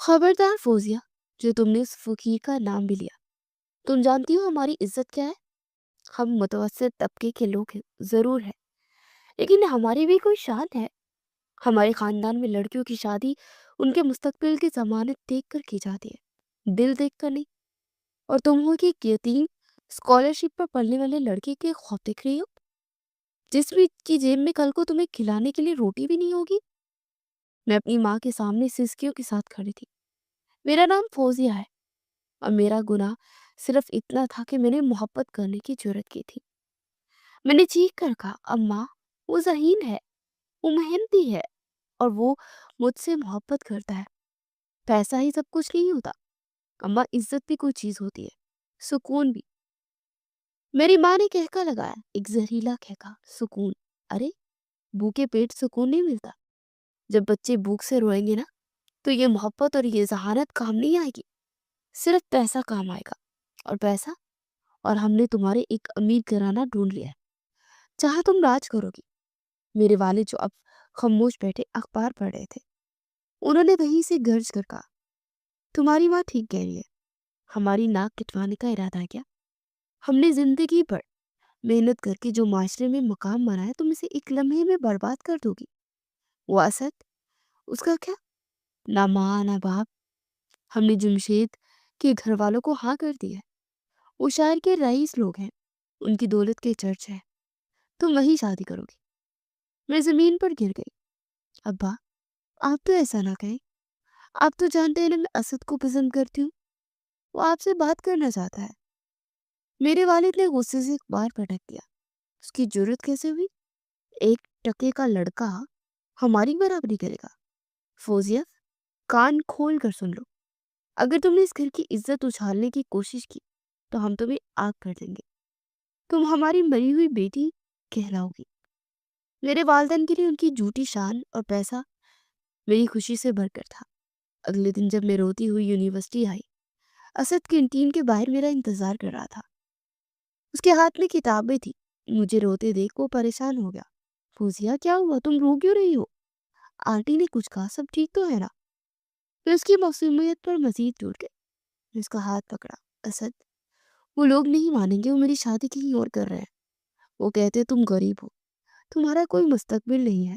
खबरदार फौजिया, जो तुमने उस फकीर का नाम भी लिया। तुम जानती हो हमारी इज्जत क्या है? हम मुतवस्सित तबके के लोग हैं, जरूर है, लेकिन हमारी भी कोई शान है। हमारे खानदान में लड़कियों की शादी उनके मुस्तकबिल की जमानत देख कर की जाती है, दिल देख कर नहीं। और तुम हो कि एक यतीम स्कॉलरशिप पर पढ़ने वाले लड़के के ख्वाब देख रही हो, जिसमें की जेब में कल को तुम्हें खिलाने के लिए रोटी भी नहीं होगी। मैं अपनी माँ के सामने सिसकियों के साथ खड़ी थी। मेरा नाम फौजिया है, और मेरा गुनाह सिर्फ इतना था कि मैंने मोहब्बत करने की जुर्रत की थी। मैंने चीख कर कहा, अम्मा, वो ज़हीन है, वो मेहनती है, और वो मुझसे मोहब्बत करता है। पैसा ही सब कुछ नहीं होता अम्मा, इज्जत भी कोई चीज़ होती है, सुकून भी। मेरी माँ ने कहका लगाया, एक जहरीला कहका, सुकून? अरे, भूखे पेट सुकून नहीं मिलता। जब बच्चे भूख से रोएंगे ना, तो ये मोहब्बत और ये जहानत काम नहीं आएगी, सिर्फ पैसा काम आएगा। और पैसा, और हमने तुम्हारे एक अमीर घराना ढूंढ लिया है, जहाँ तुम राज करोगी। मेरे वालिद जो अब खामोश बैठे अखबार पढ़ रहे थे, उन्होंने वहीं से गर्ज कर कहा, तुम्हारी माँ ठीक कह रही है, हमारी नाक कटवाने का इरादा है क्या? हमने जिंदगी भर मेहनत करके जो माशरे में मकाम बनाया, तुम इसे एक लम्हे में बर्बाद कर दोगी। वो असद, उसका क्या? ना माँ ना बाप। हमने जमशेद के घर वालों को हाँ कर दिया है। वो शायर के रईस लोग हैं, उनकी दौलत के चर्च है। तुम वही शादी करोगी। मैं जमीन पर गिर गई। अब्बा, आप तो ऐसा ना कहें। आप तो जानते हैं ना, मैं असद को पसंद करती हूँ। वो आपसे बात करना चाहता है। मेरे वालिद ने गुस्से से अखबार पटक दिया। उसकी जुर्रत कैसे हुई? एक टके का लड़का हमारी बराबरी करेगा? फौजिया, कान खोल कर सुन लो। अगर तुमने इस घर की इज्जत उछालने की कोशिश की, तो हम तुम्हें आग कर देंगे। तुम हमारी मरी हुई बेटी कहलाओगी। मेरे वालिदैन के लिए उनकी झूठी शान और पैसा मेरी खुशी से भरकर था। अगले दिन जब मैं रोती हुई यूनिवर्सिटी आई, असद कैंटीन के बाहर मेरा इंतजार कर रहा था। उसके हाथ में किताबें थी। मुझे रोते देख वो परेशान हो गया। फौजिया, क्या हुआ, तुम रो क्यों रही हो? आंटी ने कुछ कहा, सब ठीक तो है ना? मैं उसकी मासूमियत पर मजीद टूट गई। मैं उसका हाथ पकड़ा। असद, वो लोग नहीं मानेंगे, वो मेरी शादी कहीं और कर रहे हैं। वो कहते तुम गरीब हो, तुम्हारा कोई मुस्तकबिल नहीं है।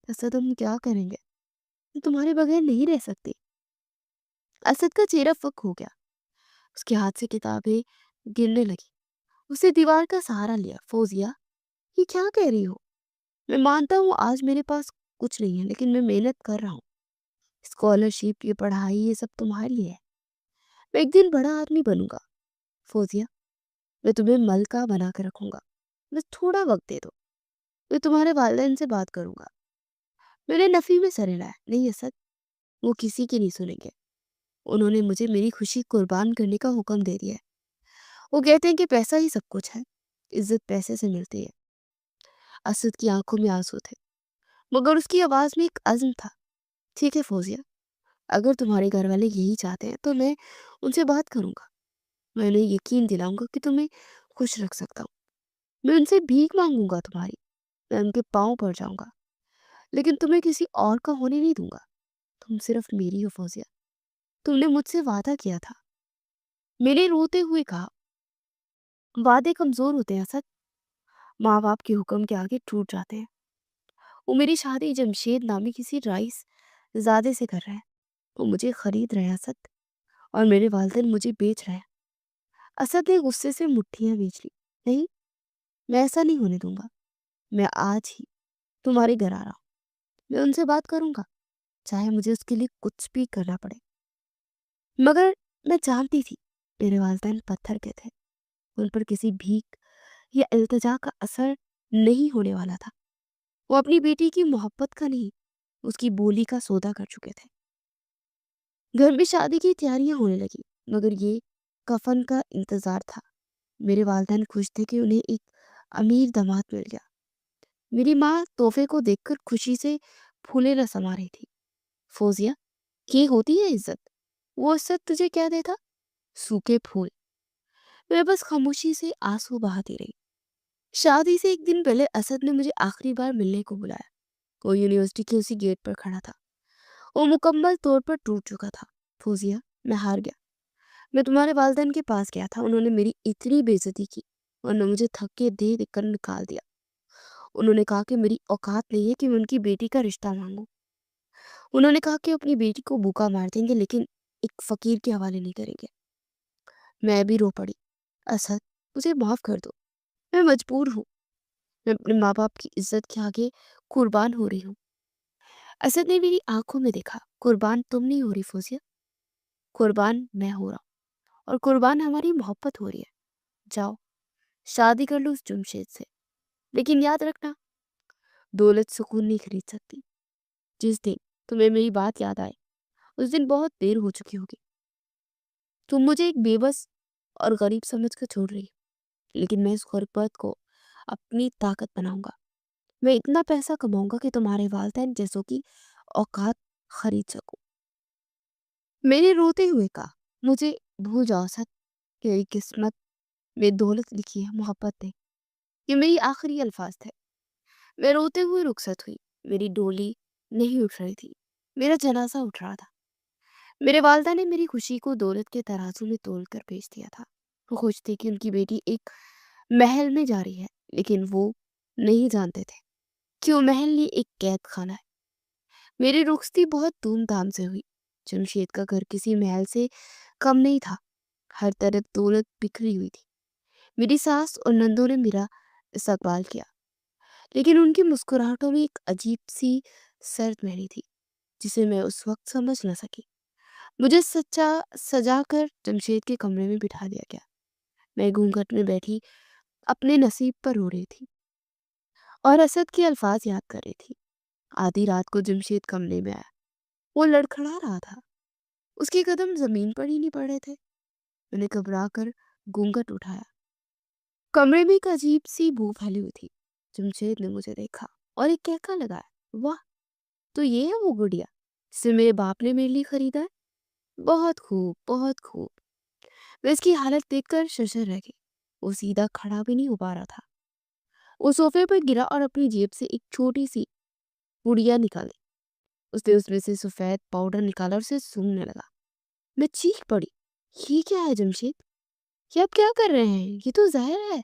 असद, हम क्या करेंगे? मैं तुम्हारे बगैर नहीं रह सकती। असद का चेहरा फक हो गया। उसके हाथ से किताबें गिरने लगी। उसे दीवार का सहारा लिया। फौजिया, ये क्या कह रही हो? मैं मानता हूँ आज मेरे पास कुछ नहीं है, लेकिन मैं मेहनत कर रहा हूँ। स्कॉलरशिप, ये पढ़ाई, ये सब तुम्हारे लिए है। मैं एक दिन बड़ा आदमी बनूंगा। फौजिया, मैं तुम्हें मलका बना कर रखूंगा, बस थोड़ा वक्त दे दो। मैं तुम्हारे वालिदैन से बात करूंगा। मैंने नफी में सर हिलाया। नहीं असद, वो किसी की नहीं सुनेंगे। उन्होंने मुझे मेरी खुशी कुर्बान करने का हुक्म दे दिया है। वो कहते हैं कि पैसा ही सब कुछ है, इज्जत पैसे से मिलती है। असद की आंखों में आंसू थे, मगर उसकी आवाज में एक अज़्म था। ठीक है फौजिया, अगर तुम्हारे घर वाले यही चाहते हैं, तो मैं उनसे बात करूंगा। मैं उन्हें यकीन दिलाऊंगा कि तुम्हें खुश रख सकता हूँ। मैं उनसे भीख मांगूंगा तुम्हारी, मैं उनके पाँव पड़ जाऊंगा, लेकिन तुम्हें किसी और का होने नहीं दूंगा। तुम सिर्फ मेरी हो फौजिया, तुमने मुझसे वादा किया था। मैंने रोते हुए कहा, वादे कमजोर होते हैं असद, माँ बाप के हुक्म के आगे टूट जाते हैं। वो मेरी शादी जमशेद नामी किसी राइस ज़ादे से कर रहे हैं। वो मुझे खरीद रहे हैं असद, और मेरे वालिदैन मुझे बेच रहे हैं। असद ने गुस्से से मुट्ठियां बेच ली। नहीं, मैं ऐसा नहीं होने दूंगा। मैं आज ही तुम्हारे घर आ रहा हूँ। मैं उनसे बात करूंगा, चाहे मुझे उसके लिए कुछ भी करना पड़े। मगर मैं जानती थी मेरे वालिदैन पत्थर के थे। उन पर किसी भीख या इल्तिजा का असर नहीं होने वाला था। वो अपनी बेटी की मोहब्बत का नहीं, उसकी बोली का सौदा कर चुके थे। घर में शादी की तैयारियां होने लगी, मगर ये कफन का इंतजार था। मेरे वालिदैन खुश थे कि उन्हें एक अमीर दामाद मिल गया। मेरी माँ तोहफे को देखकर खुशी से फूले न समा रही थी। फौजिया, ये होती है इज्जत? वो असद तुझे क्या देता? सूखे फूल। मैं बस खामोशी से आंसू बहाती रही। शादी से एक दिन पहले असद ने मुझे आखिरी बार मिलने को बुलाया। वो यूनिवर्सिटी के उसी गेट पर खड़ा था। वो मुकम्मल तौर पर टूट चुका था। فوزیہ میں ہار گیا. میں تمہارے والدین کے پاس گیا تھا. انہوں نے میری اتنی بےعزتی کی ورنہ مجھے دھکے دے دے کر نکال دیا. انہوں نے کہا کہ میری اوقات نہیں ہے کہ میں ان کی بیٹی کا رشتہ مانگوں. انہوں نے کہا کہ اپنی بیٹی کو بھوکا مار دیں گے لیکن ایک فقیر کے حوالے نہیں کریں گے. میں بھی رو پڑی. اسد مجھے معاف کر دو. میں مجبور ہوں. میں اپنے ماں باپ کی عزت کے آگے قربان ہو رہی ہوں. اسد نے میری آنکھوں میں دیکھا. قربان تم نہیں ہو رہی فوزیہ، قربان میں ہو رہا ہوں، اور قربان ہماری محبت ہو رہی ہے. جاؤ شادی کر لو اس جمشید سے، لیکن یاد رکھنا دولت سکون نہیں خرید سکتی. جس دن تمہیں میری بات یاد آئے اس دن بہت دیر ہو چکی ہوگی. تم مجھے ایک بے بس اور غریب سمجھ کر چھوڑ رہی ہو، لیکن میں اس غربت کو اپنی طاقت بناؤں گا. میں اتنا پیسہ کماؤں گا کہ تمہارے والدین جیسوں کی اوقات خرید سکوں. میں نے روتے ہوئے کہا مجھے بھول جاؤ سچ کہ میری قسمت میں دولت لکھی ہے، محبت نہیں. یہ میری آخری الفاظ تھے. میں روتے ہوئے رخصت ہوئی. میری ڈولی نہیں اٹھ رہی تھی، میرا جنازہ اٹھ رہا تھا. میرے والدہ نے میری خوشی کو دولت کے ترازو میں تول کر بیچ دیا تھا. وہ خوش تھے کہ ان کی بیٹی ایک محل میں جا رہی ہے، لیکن وہ نہیں جانتے تھے کہ وہ محل نہیں ایک قید خانہ ہے. میری رخصتی بہت دھوم دھام سے ہوئی. جمشید کا گھر کسی محل سے کم نہیں تھا. ہر طرف دولت بکھری ہوئی تھی. میری ساس اور نندوں نے میرا استقبال کیا، لیکن ان کی مسکراہٹوں میں ایک عجیب سی سرد مہری تھی جسے میں اس وقت سمجھ نہ سکی. مجھے سجا کر جمشید کے کمرے میں بٹھا دیا گیا. میں گھونگھٹ میں بیٹھی اپنے نصیب پر رو رہی تھی اور اسد کے الفاظ یاد کر رہی تھی. آدھی رات کو جمشید کمرے میں آیا. وہ لڑکھڑا رہا تھا. اس کے قدم زمین پر ہی نہیں پڑ رہے تھے. میں نے گھبرا کر گھونگھٹ اٹھایا. کمرے میں ایک عجیب سی بو پھیلی ہوئی تھی. جمشید نے مجھے دیکھا اور ایک کہکا لگایا. واہ، تو یہ ہے وہ گڑیا جسے میرے باپ نے میرے لیے خریدا ہے؟ بہت خوب، بہت خوب. میں اس کی حالت دیکھ کر ششر رہ گئی. وہ سیدھا کھڑا بھی نہیں ہو پا رہا تھا. وہ صوفے پر گرا اور اپنی جیب سے ایک چھوٹی سی گڑیا نکالی. اس نے اس میں سے سفید پاؤڈر نکالا اور اسے سونگنے لگا. میں چیخ پڑی. یہ کیا ہے جمشید؟ یہ آپ کیا کر رہے ہیں؟ یہ تو زہر ہے.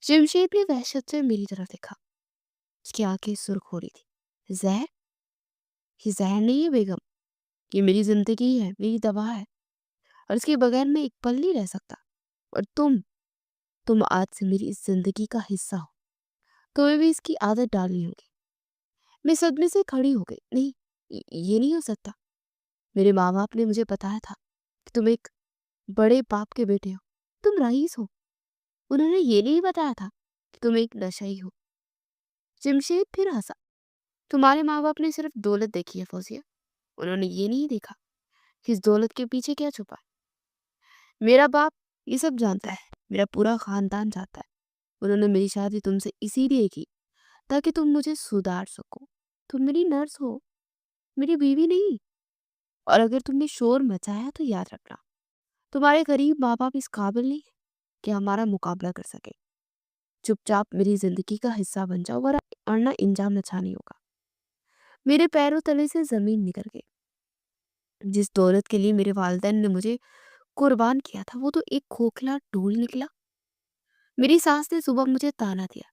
جمشید نے وحشت سے میری طرف دیکھا. اس کی آنکھیں سرخ ہو رہی تھی. زہر؟ یہ زہر نہیں ہے بیگم، یہ میری زندگی ہے، میری دوا ہے، اور اس کے بغیر میں ایک پل نہیں رہ سکتا. اور تم آج سے میری اس زندگی کا حصہ ہو. تمہیں بھی اس کی عادت ڈالنی ہوگی. میں صدمے سے کھڑی ہو گئی. نہیں، یہ نہیں ہو سکتا. میرے ماں باپ نے مجھے بتایا تھا کہ تم ایک بڑے باپ کے بیٹے ہو، تم رئیس ہو. انہوں نے یہ نہیں بتایا تھا کہ تم ایک نشئی ہو. جمشید پھر ہنسا. تمہارے ماں باپ نے صرف دولت دیکھی ہے فوزیہ. انہوں نے یہ نہیں دیکھا کہ اس دولت کے پیچھے کیا چھپا ہے. میرا باپ یہ سب جانتا ہے، میرا پورا خاندان جانتا ہے. انہوں نے میری شادی تم سے اسی لیے کی تاکہ تم مجھے سدھار سکو. تم میری نرس ہو، میری بیوی نہیں. اور اگر تم نے شور مچایا تو یاد رکھنا تمہارے غریب ماں باپ اس قابل نہیں کہ ہمارا مقابلہ کر سکے. چپ چاپ میری زندگی کا حصہ بن جاؤ ورنہ انجام اچھا نہیں ہوگا. میرے پیروں تلے سے زمین نکل گئی. جس دولت کے لیے میرے والدین نے مجھے قربان کیا تھا وہ تو ایک کھوکھلا ڈھول نکلا. میری ساس نے صبح مجھے تانا دیا.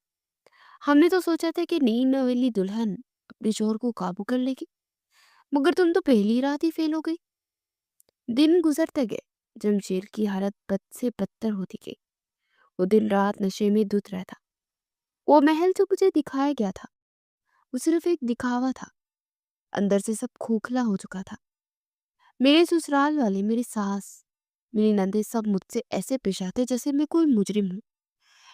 ہم نے تو سوچا تھا کہ نئی نویلی دلہن اپنے شوہر کو قابو کر لے گی، مگر تم تو پہلی رات ہی فیل ہو گئی. دن گزرتے گئے. جمشید کی حالت بد سے بدتر ہوتی گئی. وہ دن رات نشے میں دھت رہتا. وہ محل جو مجھے دکھایا گیا تھا وہ صرف ایک دکھاوا تھا. اندر سے سب کھوکھلا ہو چکا تھا. میرے سسرال والے، میری ساس، میری نندے سب مجھ سے ایسے پیش آتے جیسے میں کوئی مجرم ہوں،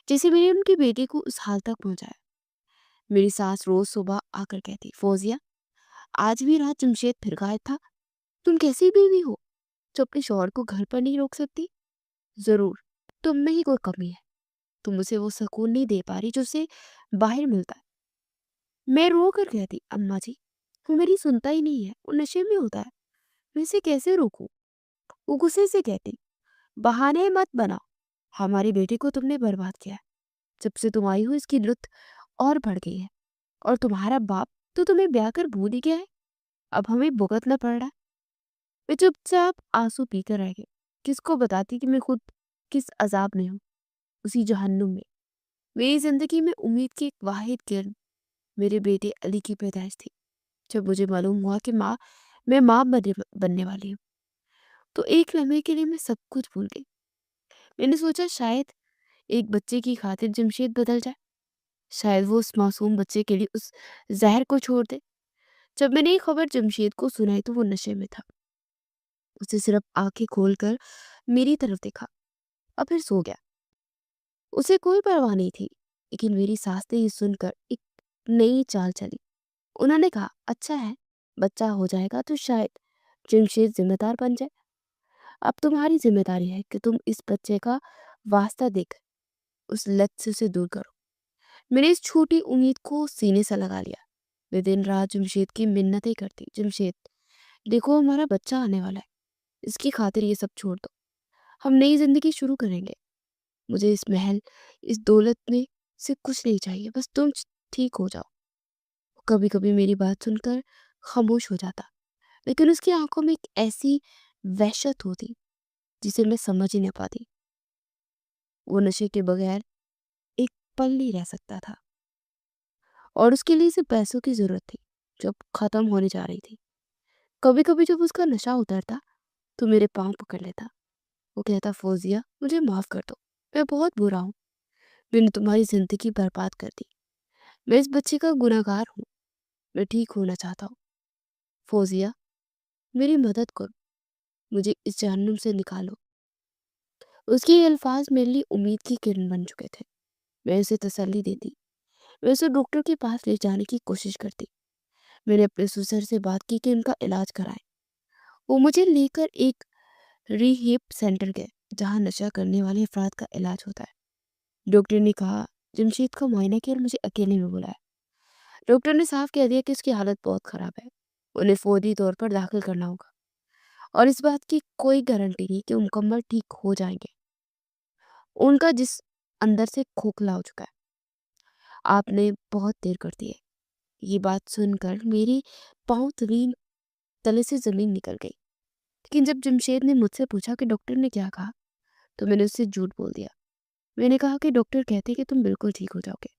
جیسے میں نے ان کی بیٹی کو اس حال تک پہنچایا. میری ساس روز صبح آ کر کہتی، فوزیہ آج بھی رات جمشید پھر غائب تھا. تم کیسی بیوی ہو جو اپنے شوہر کو گھر پر نہیں روک سکتی؟ ضرور تم میں ہی کوئی کمی ہے. تم اسے وہ سکون نہیں دے پا رہی جو اسے باہر ملتا ہے. میں رو کر کہتی، اماں جی وہ میری سنتا ہی نہیں ہے، وہ نشے میں ہوتا ہے، میں اسے کیسے روکوں؟ وہ غصے سے کہتی، بہانے مت بناؤ، ہماری بیٹی کو تم نے برباد کیا ہے. جب سے تم آئی ہو اس کی لت اور بڑھ گئی ہے، اور تمہارا باپ تو تمہیں بیاہ کر بھول ہی گیا ہے. اب ہمیں بھگتنا پڑ رہا ہے. मैं चुपचाप आंसू पीकर रह गई। किसको बताती कि मैं खुद किस अजाब में हूँ, उसी जहन्नुम में। मेरी जिंदगी में उम्मीद की एक वाहिद किरण मेरे बेटे अली की पैदाइश थी। जब मुझे मालूम हुआ कि मैं माँ बनने वाली हूँ, तो एक लम्हे के लिए मैं सब कुछ भूल गई। मैंने सोचा शायद एक बच्चे की खातिर जमशेद बदल जाए, शायद वो उस मासूम बच्चे के लिए उस जहर को छोड़ दे। जब मैंने ये खबर जमशेद को सुनाई तो वो नशे में था। उसे सिर्फ आंखें खोलकर मेरी तरफ देखा और फिर सो गया। उसे कोई परवाह नहीं थी। लेकिन मेरी सास ने ये सुनकर एक नई चाल चली। उन्होंने कहा, अच्छा है, बच्चा हो जाएगा तो शायद जमशेद जिम्मेदार बन जाए। अब तुम्हारी जिम्मेदारी है कि तुम इस बच्चे का वास्ता देकर उस लत से उसे दूर करो। मैंने इस छोटी उम्मीद को सीने से लगा लिया। मैं दिन रात जमशेद की मिन्नतें करती, जमशेद देखो हमारा बच्चा आने वाला है, इसकी खातिर ये सब छोड़ दो, हम नई जिंदगी शुरू करेंगे। मुझे इस महल, इस दौलत में से कुछ नहीं चाहिए, बस तुम ठीक हो जाओ। कभी कभी मेरी बात सुनकर खामोश हो जाता, लेकिन उसकी आंखों में एक ऐसी वहशत होती जिसे मैं समझ ही नहीं पाती। वो नशे के बगैर एक पल नहीं रह सकता था और उसके लिए सिर्फ पैसों की जरूरत थी जब खत्म होने जा रही थी। कभी कभी जब उसका नशा उतरता तो मेरे पाँव पकड़ लेता। वो कहता, फौजिया मुझे माफ कर दो, मैं बहुत बुरा हूँ, मैंने तुम्हारी जिंदगी बर्बाद कर दी, मैं इस बच्चे का गुनहगार हूँ, मैं ठीक होना चाहता हूँ। फौजिया मेरी मदद करो, मुझे इस जहन्नुम से निकालो। उसके ये अल्फाज मेरे लिए उम्मीद की किरण बन चुके थे। मैं उसे तसल्ली देती, मैं उसे डॉक्टर के पास ले जाने की कोशिश करती। मैंने अपने ससुर से बात की कि उनका इलाज कराएं। वो मुझे लेकर एक रिहेप सेंटर गए जहाँ नशा करने वाले अफराद का इलाज होता है। डॉक्टर ने कहा, जमशेद का मुआयना किया और मुझे अकेले में बुलाया। डॉक्टर ने साफ कह दिया कि उसकी हालत बहुत खराब है, उन्हें फौरी तौर पर दाखिल करना होगा और इस बात की कोई गारंटी नहीं कि वो मुकम्मल ठीक हो जाएंगे। उनका जिस अंदर से खोखला हो चुका है। आपने बहुत देर कर दी है। ये बात सुनकर मेरी पाँव तलीन तले से जमीन निकल गई। लेकिन जब जमशेद ने मुझसे पूछा कि डॉक्टर ने क्या कहा, तो मैंने उससे झूठ बोल दिया। मैंने कहा कि डॉक्टर कहते कि तुम बिल्कुल ठीक हो जाओगे,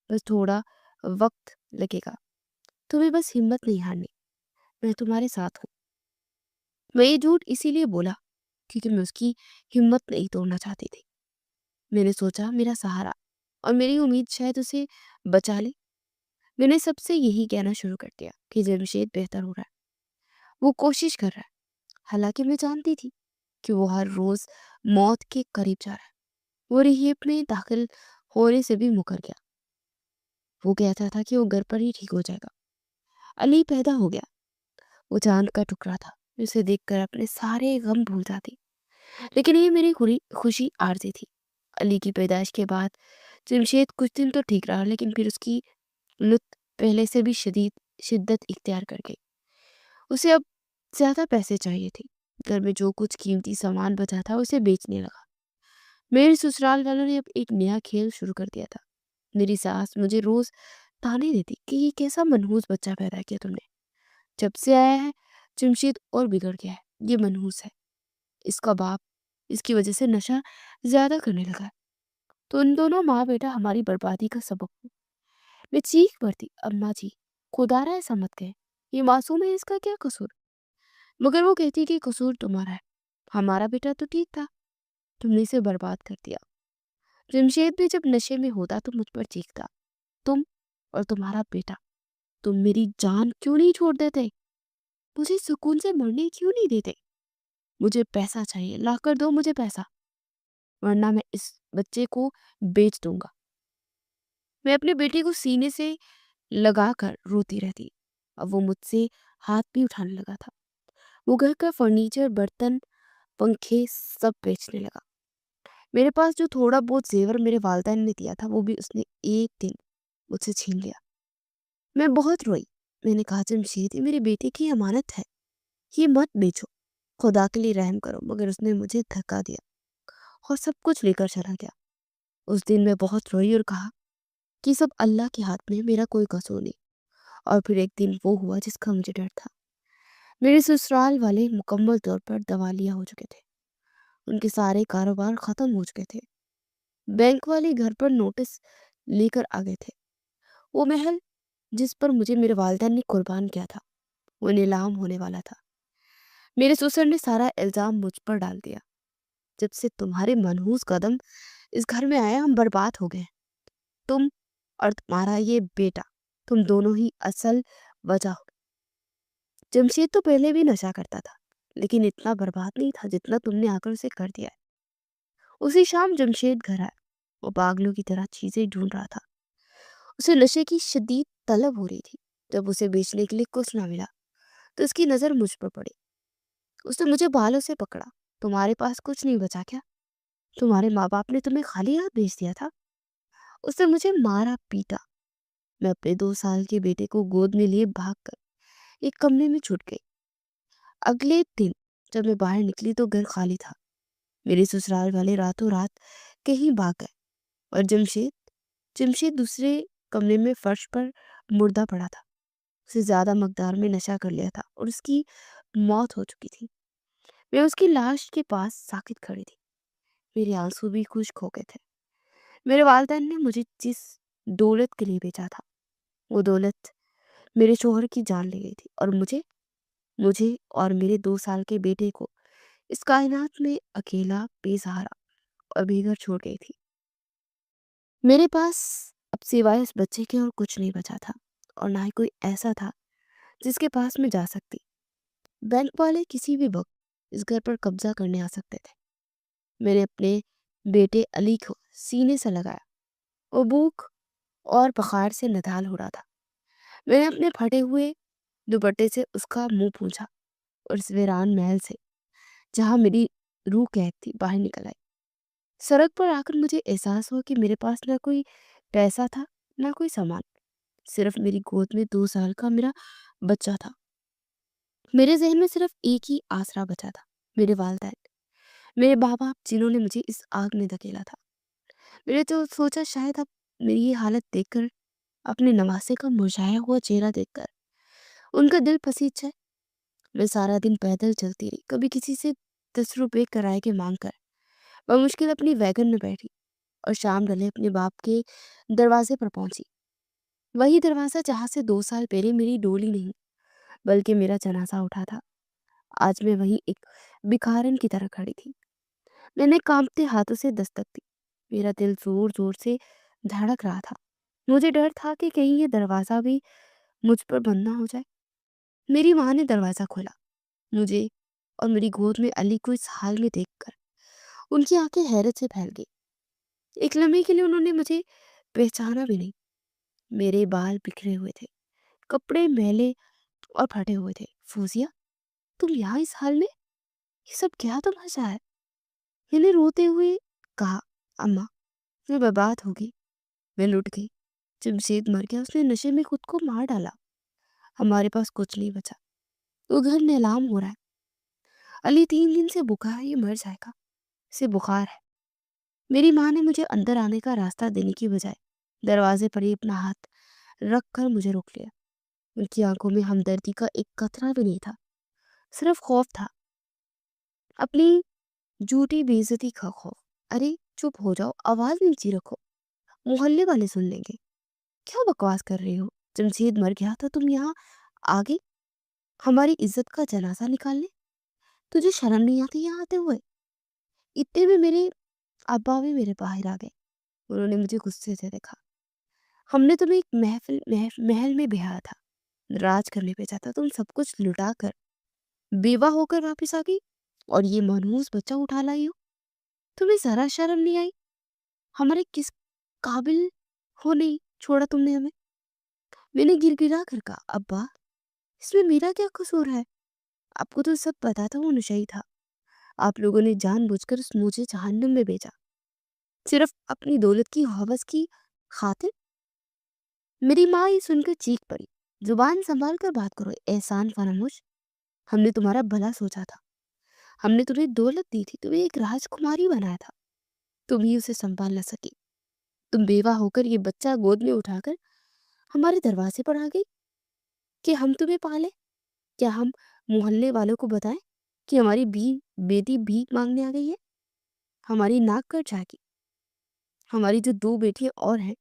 बस थोड़ा वक्त लगेगा, तुम्हें बस हिम्मत नहीं हारनी, मैं तुम्हारे साथ हूँ। मैं ये झूठ इसीलिए बोला क्योंकि मैं उसकी हिम्मत नहीं तोड़ना चाहती थी। मैंने सोचा मेरा सहारा और मेरी उम्मीद शायद उसे बचा ले। मैंने सबसे यही कहना शुरू कर दिया कि जमशेद बेहतर हो रहा है, वो कोशिश कर रहा है। हालांकि मैं जानती थी कि वो हर रोज मौत के करीब जा रहा है। वो रिहेप में दाखिल होने से भी मुकर गया। वो कहता था कि वो घर पर ही ठीक हो जाएगा। अली पैदा हो गया, वो चांद का टुकड़ा था। मैं उसे देखकर अपने सारे गम भूल जाती। लेकिन ये मेरी खुशी आरज़ी थी। अली की पैदाइश के बाद जमशेद कुछ दिन तो ठीक रहा, लेकिन फिर उसकी लुत पहले से भी शिद्दत इख्तियार कर गई। उसे अब ज्यादा पैसे चाहिए थे। घर में जो कुछ कीमती सामान बचा था उसे बेचने लगा। मेरे ससुराल वालों ने अब एक नया खेल शुरू कर दिया था। मेरी सास मुझे रोज ताने देती कि ये कैसा मनहूस बच्चा पैदा किया तुमने, जब से आया है जमशेद और बिगड़ गया है, ये मनहूस है, इसका बाप इसकी वजह से नशा ज्यादा करने लगा है। तो इन दोनों माँ बेटा हमारी बर्बादी का सबब हो। मैं चीख पड़ती, अम्मा जी खुदारा ऐसा मत कहे, ये मासूम है, इसका क्या कसूर। मगर वो कहती कि कसूर तुम्हारा है, हमारा बेटा तो ठीक था, तुमने इसे बर्बाद कर दिया। जमशेद भी जब नशे में होता तो मुझ पर चीखता, तुम और तुम्हारा बेटा, तुम मेरी जान क्यों नहीं छोड़ देते, मुझे सुकून से मरने क्यों नहीं देते। मुझे पैसा चाहिए, ला कर दो मुझे पैसा, वरना मैं इस बच्चे को बेच दूंगा। मैं अपने बेटे को सीने से लगाकर रोती रहती। अब वो मुझसे हाथ भी उठाने लगा था। वो घर का फर्नीचर, बर्तन, पंखे सब बेचने लगा। मेरे पास जो थोड़ा बहुत जेवर मेरे वालिदैन ने दिया था वो भी उसने एक दिन मुझसे छीन लिया। मैं बहुत रोई। मैंने कहा, जमशेद ये मेरे बेटे की अमानत है, ये मत बेचो, खुदा के लिए रहम करो। मगर उसने मुझे धक्का दिया और सब कुछ लेकर चला गया। उस दिन मैं बहुत रोई और कहा कि सब अल्लाह के हाथ में, मेरा कोई कसूर नहीं। और फिर एक दिन वो हुआ जिसका मुझे डर था। میرے سسرال والے مکمل طور پر دیوالیہ ہو چکے تھے، ان کے سارے کاروبار ختم ہو چکے تھے۔ بینک والے گھر پر نوٹس لے کر آ گئے تھے۔ وہ محل جس پر مجھے میرے والدین نے قربان کیا تھا وہ نیلام ہونے والا تھا۔ میرے سسر نے سارا الزام مجھ پر ڈال دیا۔ جب سے تمہارے منحوس قدم اس گھر میں آیا ہم برباد ہو گئے ہیں۔ تم اور تمہارا یہ بیٹا، تم دونوں ہی اصل وجہ ہو۔ جمشید تو پہلے بھی نشہ کرتا تھا لیکن اتنا برباد نہیں تھا جتنا تم نے آ کر اسے کر دیا ہے۔ اسی شام جمشید گھر آیا۔ وہ پاگلوں کی طرح چیزیں ڈھونڈ رہا تھا۔ اسے نشے کی شدید طلب ہو رہی تھی۔ جب اسے بیچنے کے لیے کچھ نہ ملا تو اس کی نظر مجھ پر پڑی۔ اس نے مجھے بالوں سے پکڑا۔ تمہارے پاس کچھ نہیں بچا کیا؟ تمہارے ماں باپ نے تمہیں خالی ہاتھ بھیج دیا تھا؟ اس نے مجھے مارا پیٹا۔ میں اپنے 2 سال کے بیٹے کو گود میں لیے بھاگ کر ایک کمرے میں چھٹ گئی۔ اگلے دن جب میں باہر نکلی تو گھر خالی تھا۔ میرے سسرال والے راتوں رات کہیں بھاگ گئے اور جمشید دوسرے کمرے میں فرش پر مردہ پڑا تھا۔ اسے زیادہ مقدار میں نشہ کر لیا تھا اور اس کی موت ہو چکی تھی۔ میں اس کی لاش کے پاس ساکت کھڑی تھی۔ میرے آنسو بھی خشک ہو گئے تھے۔ میرے والدین نے مجھے جس دولت کے لیے بیچا تھا وہ دولت میرے شوہر کی جان لے گئی تھی اور مجھے اور میرے 2 سال کے بیٹے کو اس کائنات میں اکیلا، بے سہارا اور بے گھر چھوڑ گئی تھی۔ میرے پاس اب سوائے اس بچے کے اور کچھ نہیں بچا تھا اور نہ ہی کوئی ایسا تھا جس کے پاس میں جا سکتی۔ بینک والے کسی بھی وقت اس گھر پر قبضہ کرنے آ سکتے تھے۔ میں نے اپنے بیٹے علی کو سینے سے لگایا۔ وہ بھوک اور بخار سے نڈال ہو رہا تھا۔ میں نے اپنے پھٹے ہوئے دوپٹے سے اس کا منہ پونچھا اور اس ویران محل سے جہاں میری روح قید تھی باہر نکل آئی۔ سڑک پر آ کر مجھے احساس ہوا کہ میرے پاس نہ کوئی پیسہ تھا نہ کوئی سامان، صرف میری گود میں 2 سال کا میرا بچہ تھا۔ میرے ذہن میں صرف ایک ہی آسرا بچا تھا، میرے والدین، میرے ماں باپ جنہوں نے مجھے اس آگ میں دھکیلا تھا۔ میں نے تو سوچا شاید اب میری یہ حالت دیکھ کر، اپنے نواسے کا مرجھایا ہوا چہرہ دیکھ کر ان کا دل پسیج جائے۔ میں سارا دن پیدل چلتی رہی، کبھی کسی سے 10 روپے کرائے کے مانگ کر بمشکل اپنی ویگن میں بیٹھی اور شام ڈلے اپنے باپ کے دروازے پر پہنچی۔ وہی دروازہ جہاں سے 2 سال پہلے میری ڈولی نہیں بلکہ میرا جنازہ اٹھا تھا۔ آج میں وہیں ایک بکھارن کی طرح کھڑی تھی۔ میں نے کانپتے ہاتھوں سے دستک دی۔ میرا دل زور زور سے دھڑک رہا تھا۔ مجھے ڈر تھا کہ کہیں یہ دروازہ بھی مجھ پر بند نہ ہو جائے۔ میری ماں نے دروازہ کھولا۔ مجھے اور میری گود میں علی کو اس حال میں دیکھ کر ان کی آنکھیں حیرت سے پھیل گئی۔ ایک لمحے کے لیے انہوں نے مجھے پہچانا بھی نہیں۔ میرے بال بکھرے ہوئے تھے، کپڑے میلے اور پھٹے ہوئے تھے۔ فوزیہ، تم یہاں اس حال میں؟ یہ سب کیا تماشا ہے؟ میں نے روتے ہوئے کہا، اماں میں برباد ہو گئی، میں لٹ گئی۔ جمشید مر گیا، اس نے نشے میں خود کو مار ڈالا۔ ہمارے پاس کچھ نہیں بچا، وہ گھر نیلام ہو رہا ہے۔ علی 3 دن سے بخار ہے، یہ مر جائے گا، اسے بخار ہے۔ میری ماں نے مجھے اندر آنے کا راستہ دینے کی بجائے دروازے پر ہی اپنا ہاتھ رکھ کر مجھے روک لیا۔ ان کی آنکھوں میں ہمدردی کا ایک قطرہ بھی نہیں تھا، صرف خوف تھا، اپنی جھوٹی بے عزتی کا خوف۔ ارے چپ ہو جاؤ، آواز نیچی رکھو، محلے والے سن لیں گے۔ کیا بکواس کر رہی ہو؟ جمشید مر گیا تھا، تم یہاں آ گئی ہماری عزت کا جنازہ نکالنے؟ تجھے شرم نہیں آتی یہاں آتے ہوئے؟ اتنے میں میرے ابا بھی میرے باہر آ گئے۔ انہوں نے مجھے غصے سے دیکھا۔ ہم نے تمہیں ایک محل میں بیاہا تھا، راج کرنے بھیجا تھا، تم سب کچھ لٹا کر بیوہ ہو کر واپس آ گئی اور یہ منحوس بچہ اٹھا لائی ہو۔ تمہیں ذرا شرم نہیں آئی؟ ہمارے کس قابل ہو نہیں چھوڑا تم نے ہمیں؟ میں نے گر گرا کر کہا، ابا اس میں میرا کیا قصور ہے؟ آپ کو تو سب پتا تھا وہ نشئی تھا۔ آپ لوگوں نے جان بوجھ کر مجھے جہنم میں بھیجا، صرف اپنی دولت کی ہوس کی خاطر۔ میری ماں یہ سن کر چیخ پڑی، زبان سنبھال کر بات کرو، احسان فراموش، ہم نے تمہارا بھلا سوچا تھا، ہم نے تمہیں دولت دی تھی، تمہیں ایک راجکماری بنایا تھا، تم ہی اسے سنبھال نہ سکی۔ تم بیوہ ہو کر یہ بچہ گود میں اٹھا کر ہمارے دروازے پر آ گئی کہ ہم تمہیں پالیں۔ کیا ہم मोहल्ले वालों को बताएं कि हमारी बेटी भीख मांगने आ गई है? हमारी नाक कट जाएगी। हमारी जो 2 बेटियां और हैं,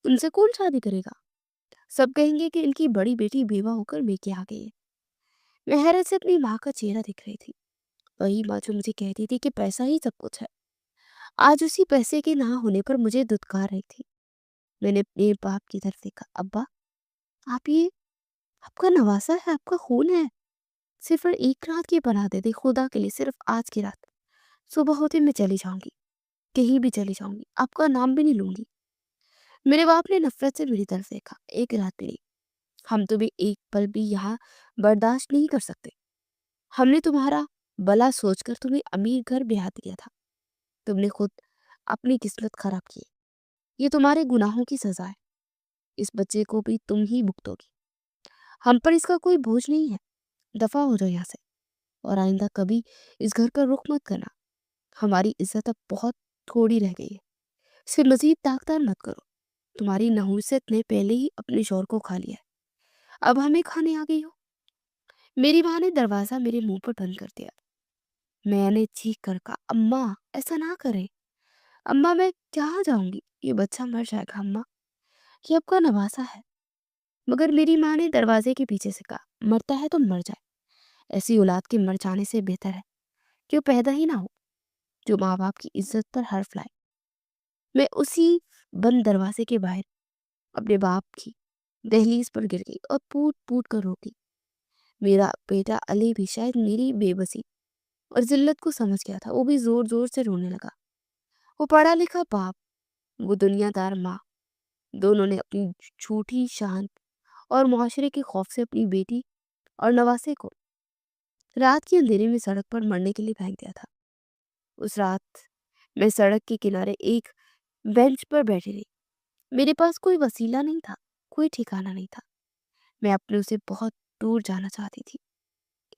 उनसे कौन शादी करेगा? सब कहेंगे कि इनकी बड़ी बेटी बेवा होकर मेके आ गई है। मैं हैरत से अपनी माँ का चेहरा देख रही थी। वही माँ जो मुझे कहती थी कि पैसा ही सब कुछ है, आज उसी पैसे के ना होने पर मुझे धुतकार रही थी। मैंने अपने बाप की तरफ देखा। अब्बा, आप ये आपका नवासा है, आपका खून है। सिर्फ एक रात की बना दे दे खुदा के लिए, सिर्फ आज की रात। सुबह होते मैं चली जाऊंगी, कहीं भी चली जाऊंगी, आपका नाम भी नहीं लूंगी। मेरे बाप ने नफरत से मेरी तरफ देखा। एक रात भी नहीं, हम तुम्हें एक पल भी यहाँ बर्दाश्त नहीं कर सकते। हमने तुम्हारा भला सोचकर तुम्हें अमीर घर ब्याह दिया था। तुमने खुद अपनी किस्मत खराब की। ये तुम्हारे गुनाहों की सजा है। इस बच्चे को भी तुम ही भुगतोगी। हम पर इसका कोई बोझ नहीं है। दफा हो जाओ यहाँ से, और आइंदा कभी इस घर का रुख मत करना। हमारी इज्जत अब बहुत थोड़ी रह गई है। इसे मजीद दागदार मत करो। तुम्हारी नहुसत ने पहले ही अपने शौर को खा लिया है, अब हमें खाने आ गई हो। मेरी माँ ने दरवाजा मेरे मुंह पर बंद कर दिया। मैंने चीख कर कहा, अम्मा ऐसा ना करें। अम्मा मैं कहाँ जाऊंगी, ये बच्चा मर जाएगा अम्मा, ये आपका नवासा है। मगर मेरी माँ ने दरवाजे के पीछे से कहा, मरता है तो मर जाए। ऐसी औलाद के मर जाने से बेहतर है कि वो पैदा ही ना हो, जो माँ बाप की इज्जत पर हर्फ लाए। मैं उसी बंद दरवाजे के बाहर अपने बाप की दहलीज पर गिर गई और पूट पूट कर रोती। मेरा बेटा अली भी शायद मेरी बेबसी और जिल्लत को समझ गया था। वो भी जोर जोर से रोने लगा। वो पढ़ा लिखा बाप, वो दुनियादार माँ, दोनों ने अपनी झूठी शान और मुआशरे के खौफ से अपनी बेटी और नवासे को रात के अंधेरे में सड़क पर मरने के लिए फेंक दिया था। उस रात मैं सड़क के किनारे एक बेंच पर बैठी रही। मेरे पास कोई वसीला नहीं था, कोई ठिकाना नहीं था। मैं अपने से बहुत दूर जाना चाहती थी,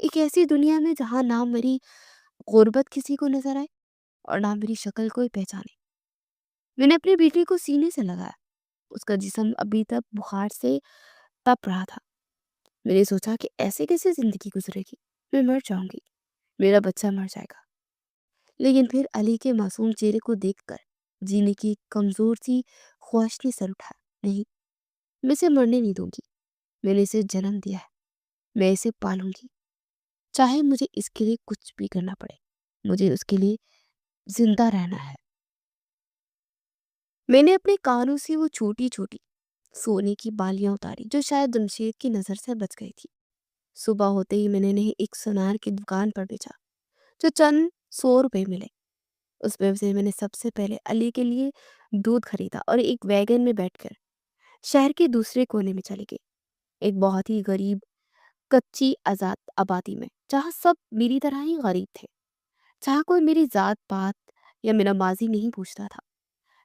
एक ऐसी दुनिया में जहां ना मेरी गुर्बत किसी को नजर आए और ना मेरी शक्ल कोई पहचाने। मैंने अपनी बेटी को सीने से लगाया। उसका जिस्म अभी तक बुखार से तप रहा था। मैंने सोचा कि ऐसे कैसे जिंदगी गुजरेगी, मैं मर जाऊंगी, मेरा बच्चा मर जाएगा। लेकिन फिर अली के मासूम चेहरे को देखकर जीने की एक कमजोर सी ख्वाहिश ने सर उठाया। नहीं, मैं इसे मरने नहीं दूंगी। मैंने इसे जन्म दिया है, मैं इसे पालूंगी, चाहे मुझे इसके लिए कुछ भी करना पड़े। मुझे उसके लिए जिंदा रहना है। मैंने अपने कानों से वो छोटी छोटी सोने की बालियां उतारी जो शायद जमशेद की नजर से बच गई थी। सुबह होते ही मैंने इन्हें एक सुनार की दुकान पर बेचा, जो चंद 100 रुपए मिले। उस पैसे से मैंने सबसे पहले अली के लिए दूध खरीदा और एक वैगन में बैठकर शहर के दूसरे कोने में चली गई, एक बहुत ही गरीब कच्ची आजाद आबादी में, जहाँ सब मेरी तरह ही गरीब थे, जहाँ कोई मेरी जात पात या मेरा माजी नहीं पूछता था।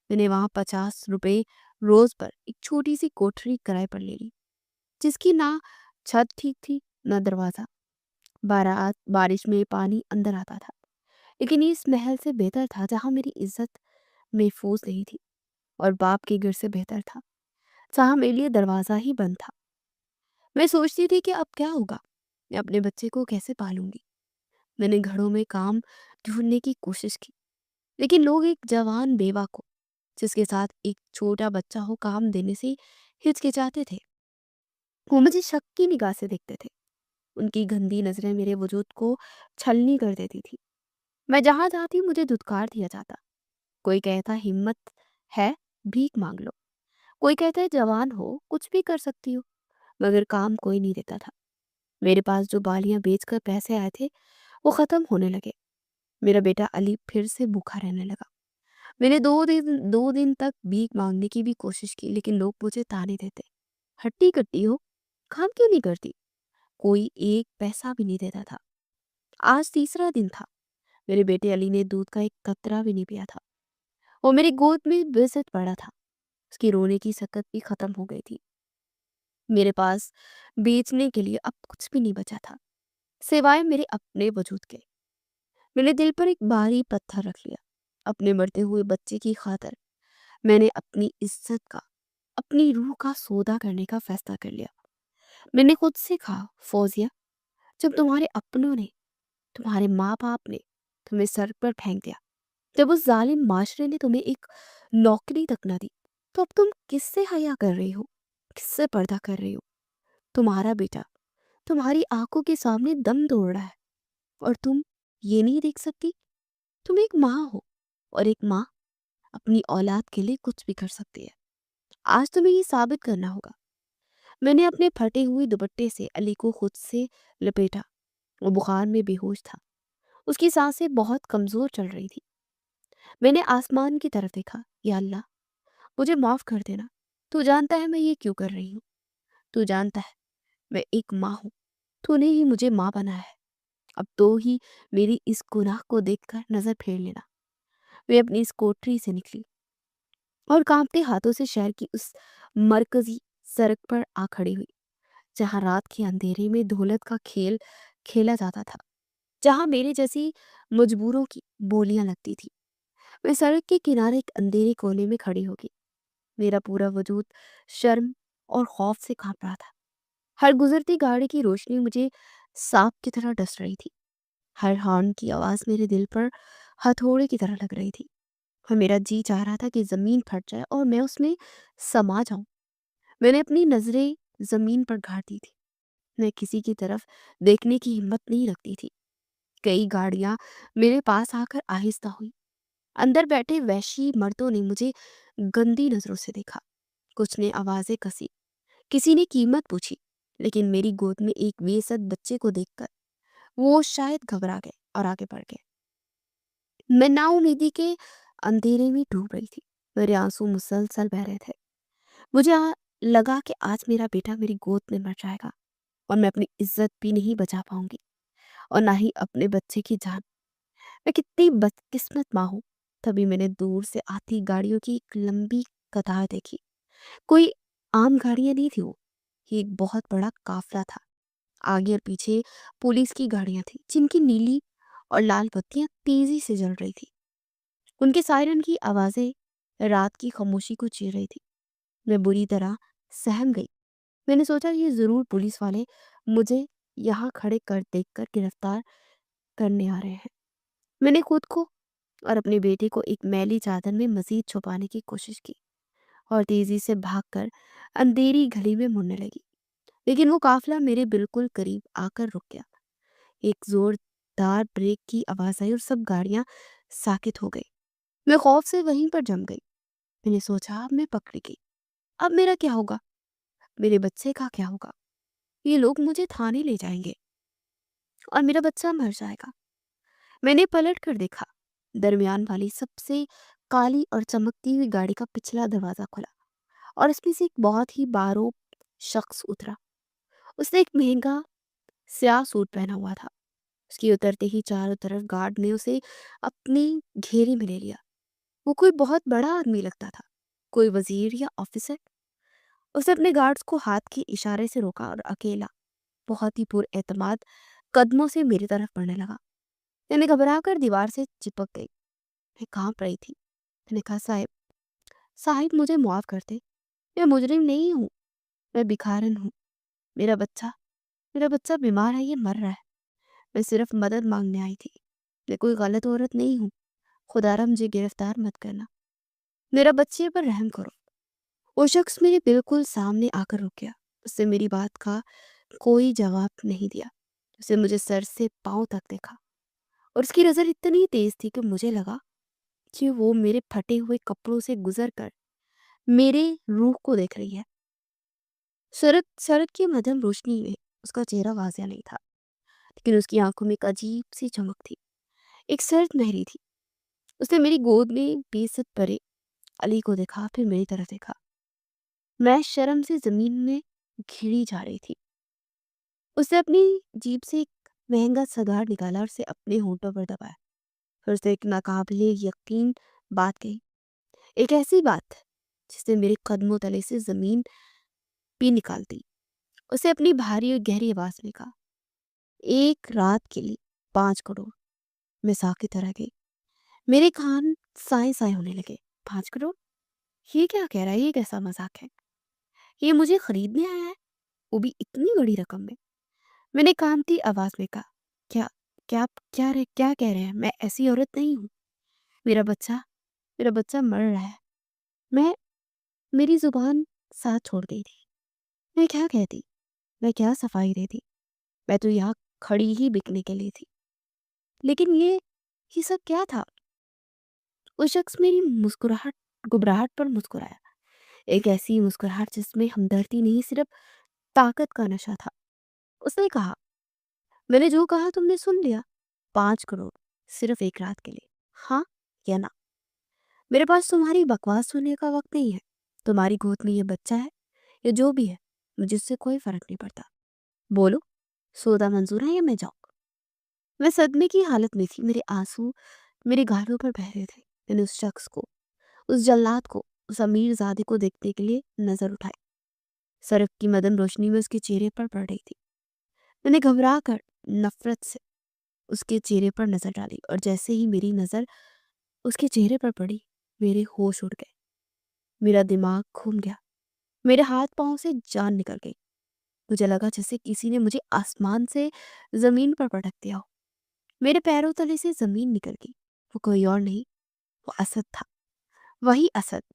मैंने वहां 50 रुपए रोज पर एक छोटी सी कोठरी किराए पर ले ली, जिसकी ना छत ठीक थी ना दरवाजा। बारात बारिश में पानी अंदर आता था, लेकिन ये इस महल से बेहतर था जहाँ मेरी इज्जत महफूज नहीं थी, और बाप के घर से बेहतर था जहाँ मेरे लिए दरवाजा ही बंद था। मैं सोचती थी कि अब क्या होगा, मैं अपने बच्चे को कैसे पालूंगी। मैंने घरों में काम ढूंढने की कोशिश की, लेकिन लोग एक जवान बेवा को जिसके साथ एक छोटा बच्चा हो काम देने से हिचकिचाते थे। वो मुझे शक की निगाह से देखते थे। उनकी गंदी नजरें मेरे वजूद को छलनी कर देती थी। मैं जहां जाती मुझे धुतकार दिया जाता। कोई कहता हिम्मत है, भीख मांग लो। कोई कहता है जवान हो, कुछ भी कर सकती हो। मगर काम कोई नहीं देता था। मेरे पास जो बालियां बेचकर पैसे आए थे वो खत्म होने लगे। मेरा बेटा अली फिर से भूखा रहने लगा। मैंने 2 दिन तक भीख मांगने की भी कोशिश की, लेकिन लोग मुझे ताने देते, हट्टी कट्टी हो, काम क्यों नहीं करती। कोई एक पैसा भी नहीं देता था। आज तीसरा दिन था। मेरे बेटे अली ने दूध का एक कतरा भी नहीं पिया था। वो मेरी गोद में बेसत पड़ा था। उसकी रोने की सकत भी खत्म हो गई थी। मेरे पास बेचने के लिए अब कुछ भी नहीं बचा था, सिवाय मेरे अपने वजूद के। मैंने दिल पर एक भारी पत्थर रख लिया। अपने मरते हुए बच्चे की खातिर मैंने अपनी इज्जत का, अपनी रूह का सौदा करने का फैसला कर लिया। मैंने खुद से कहा, फौजिया जब तुम्हारे अपनों ने, तुम्हारे माँ-बाप ने तुम्हें सर पर फेंक दिया, जब उस ज़ालिम माशरे ने तुम्हें एक नौकरी तक ना दी, तो अब तुम किससे हया कर रही हो? किससे पर्दा कर रही हो? तुम्हारा बेटा तुम्हारी आँखों के सामने दम तोड़ रहा है और तुम ये नहीं देख सकती? तुम एक माँ हो और एक माँ अपनी औलाद के लिए कुछ भी कर सकती है। आज तुम्हें ये साबित करना होगा। मैंने अपने फटे हुए दुपट्टे से अली को खुद से लपेटा। वो बुखार में बेहोश था। उसकी सांसें बहुत कमजोर चल रही थी। मैंने आसमान की तरफ देखा। या अल्लाह, मुझे माफ कर देना। तू जानता है मैं ये क्यों कर रही हूँ। तू जानता है मैं एक माँ हूँ। तूने ही मुझे माँ बनाया है। अब तो ही मेरी इस गुनाह को देखकर नजर फेर लेना। मैं अपनी इस कोठरी से निकली और कांपते हाथों से शहर की उस मरकजी सड़क पर आ खड़ी हुई, जहां रात के अंधेरे में दौलत का खेल खेला जाता था, जहां मेरे जैसी मजबूरों की बोलियां लगती थी। मैं सड़क के किनारे एक अंधेरे कोने में खड़ी हो गई। मेरा पूरा वजूद शर्म और खौफ से कांप रहा था। हर गुजरती गाड़ी की रोशनी मुझे सांप की तरह डस रही थी। हर हॉर्न की आवाज मेरे दिल पर हथौड़े की तरह लग रही थी और मेरा जी चाह रहा था कि जमीन फट जाए और मैं उसमें समा जाऊं। मैंने अपनी नजरें जमीन पर गाड़ दी थी। मैं किसी की तरफ देखने की हिम्मत नहीं रखती थी। कई गाड़ियां मेरे पास आकर आहिस्ता हुई। अंदर बैठे वैशी मर्दों ने मुझे गंदी नजरों से देखा। कुछ ने आवाजें कसी, किसी ने कीमत पूछी, लेकिन मेरी गोद में एक बेसद बच्चे को देखकर वो शायद घबरा गए और आगे बढ़ गए। मैं नाउमीदी के अंधेरे में डूब रही थी। मेरे आंसू मुसलसल बह रहे थे। मुझे लगा कि आज मेरा बेटा मेरी गोद में मर जाएगा और मैं अपनी इज्जत भी नहीं बचा पाऊंगी और ना ही अपने बच्चे की जान। मैं कितनी बदकिस्मत माँ हूँ। तभी मैंने दूर से आती गाड़ियों की एक लंबी कतार देखी। कोई आम गाड़ियां नहीं थी वो। ये एक बहुत बड़ा काफला था। आगे और पीछे पुलिस की गाड़ियां थी, जिनकी नीली और लाल बत्तियां तेजी से जल रही थी। उनके सायरन की आवाजें रात की खामोशी को चीर रही थी। मैं बुरी तरह सहम गई। मैंने सोचा ये जरूर पुलिस वाले मुझे यहाँ खड़े कर देखकर गिरफ्तार करने आ रहे हैं। मैंने खुद को और अपने बेटे को एक मैली चादर में मजीद छुपाने की कोशिश की और तेजी से भागकर अंधेरी गली में मुड़ने लगी। लेकिन वो काफला मेरे बिल्कुल करीब आकर रुक गया। एक जोरदार ब्रेक की आवाज आई और सब गाड़ियां साकित हो गई। मैं खौफ से वहीं पर जम गई। मैंने सोचा अब मैं पकड़ी गई। अब मेरा क्या होगा? मेरे बच्चे का क्या होगा? ये लोग मुझे थाने ले जाएंगे और मेरा बच्चा मर जाएगा। मैंने पलट कर देखा। दरमियान वाली सबसे काली और चमकती हुई गाड़ी का पिछला दरवाजा खुला और इसमें से एक बहुत ही बारोब शख्स उतरा। उसने एक महंगा स्याह सूट पहना हुआ था। उसके उतरते ही चारों तरफ गार्ड ने उसे अपने घेरे में ले लिया। वो कोई बहुत बड़ा आदमी लगता था, कोई वजीर या ऑफिसर। उसने अपने गार्ड्स को हाथ के इशारे से रोका और अकेला, बहुत ही पुरएतमाद कदमों से मेरी तरफ बढ़ने लगा। मैंने घबरा कर दीवार से चिपक गई। मैं कांप रही थी। मैंने कहा, साहिब, साहिब मुझे माफ कर दे। मैं मुजरिम नहीं हूँ। मैं भिखारन हूँ। मेरा बच्चा मेरा बच्चा बीमार है, ये मर रहा है। मैं सिर्फ मदद मांगने आई थी। मैं कोई गलत औरत नहीं हूँ। खुदारा मुझे गिरफ्तार मत करना। मेरा बच्चे पर रहम करो। वो शख्स मेरे बिल्कुल सामने आकर रुक गया। उसने मेरी बात का कोई जवाब नहीं दिया। उसने मुझे सर से पांव तक देखा और उसकी नजर इतनी तेज थी कि मुझे लगा कि वो मेरे फटे हुए कपड़ों से गुजर कर मेरे रूह को देख रही है। सड़क सड़क की मध्यम रोशनी में उसका चेहरा वाजिया नहीं था, लेकिन उसकी आंखों में एक अजीब सी चमक थी, एक सर्द मेहरी थी। उसने मेरी गोद में बेसत परे अली को देखा, फिर मेरी तरफ देखा। मैं शर्म से जमीन में घिरी जा रही थी। उसने अपनी जीभ से एक महंगा सगार निकाला और उसे अपने होंठों पर दबाया। फिर उसने एक नाकाबिले यकीन बात कही, एक ऐसी बात जिसने मेरे कदमों तले से जमीन भी निकाल दी। उसे अपनी भारी और गहरी आवाज में कहा, 1 रात के लिए 5 करोड़। मैं साकित रह गई। मेरे कान साए साए होने लगे। 5 करोड़? ये क्या कह रहा है? ये कैसा मजाक है? ये मुझे खरीदने आया है, वो भी इतनी बड़ी रकम में? میں نے کانپتی آواز میں کہا، کیا کیا آپ کیا کہہ رہے ہیں؟ میں ایسی عورت نہیں ہوں۔ میرا بچہ میرا بچہ مر رہا ہے۔ میں میری زبان ساتھ چھوڑ گئی تھی۔ میں کیا کہتی؟ میں کیا صفائی دیتی؟ میں تو یہاں کھڑی ہی بکنے کے لیے تھی۔ لیکن یہ سب کیا تھا؟ وہ شخص میری گھبراہٹ پر مسکرایا، ایک ایسی مسکراہٹ جس میں ہمدردی نہیں، صرف طاقت کا نشہ تھا۔ اس نے کہا، میں نے جو کہا تم نے سن لیا، 5 کروڑ صرف ایک رات کے لیے، ہاں یا نا؟ میرے پاس تمہاری بکواس سننے کا وقت نہیں ہے۔ تمہاری گود میں یہ بچہ ہے یا جو بھی ہے، مجھے اس سے کوئی فرق نہیں پڑتا۔ بولو، سودا منظور ہے یا میں جاؤں؟ میں صدمے کی حالت میں تھی، میرے آنسو میرے گالوں پر بہ رہے تھے۔ میں نے اس شخص کو، اس جلاد کو، اس امیر زادے کو دیکھنے کے لیے نظر اٹھائی۔ سرخ کی مدن روشنی میں اس کے چہرے پر پڑ رہی تھی۔ میں نے گھبرا کر نفرت سے اس کے چہرے پر نظر ڈالی، اور جیسے ہی میری نظر اس کے چہرے پر پڑی، میرے ہوش اڑ گئے، میرا دماغ گھوم گیا، میرے ہاتھ پاؤں سے جان نکل گئی۔ مجھے لگا جیسے کسی نے مجھے آسمان سے زمین پر پٹک دیا ہو۔ میرے پیروں تلے سے زمین نکل گئی۔ وہ کوئی اور نہیں، وہ اسد تھا، وہی اسد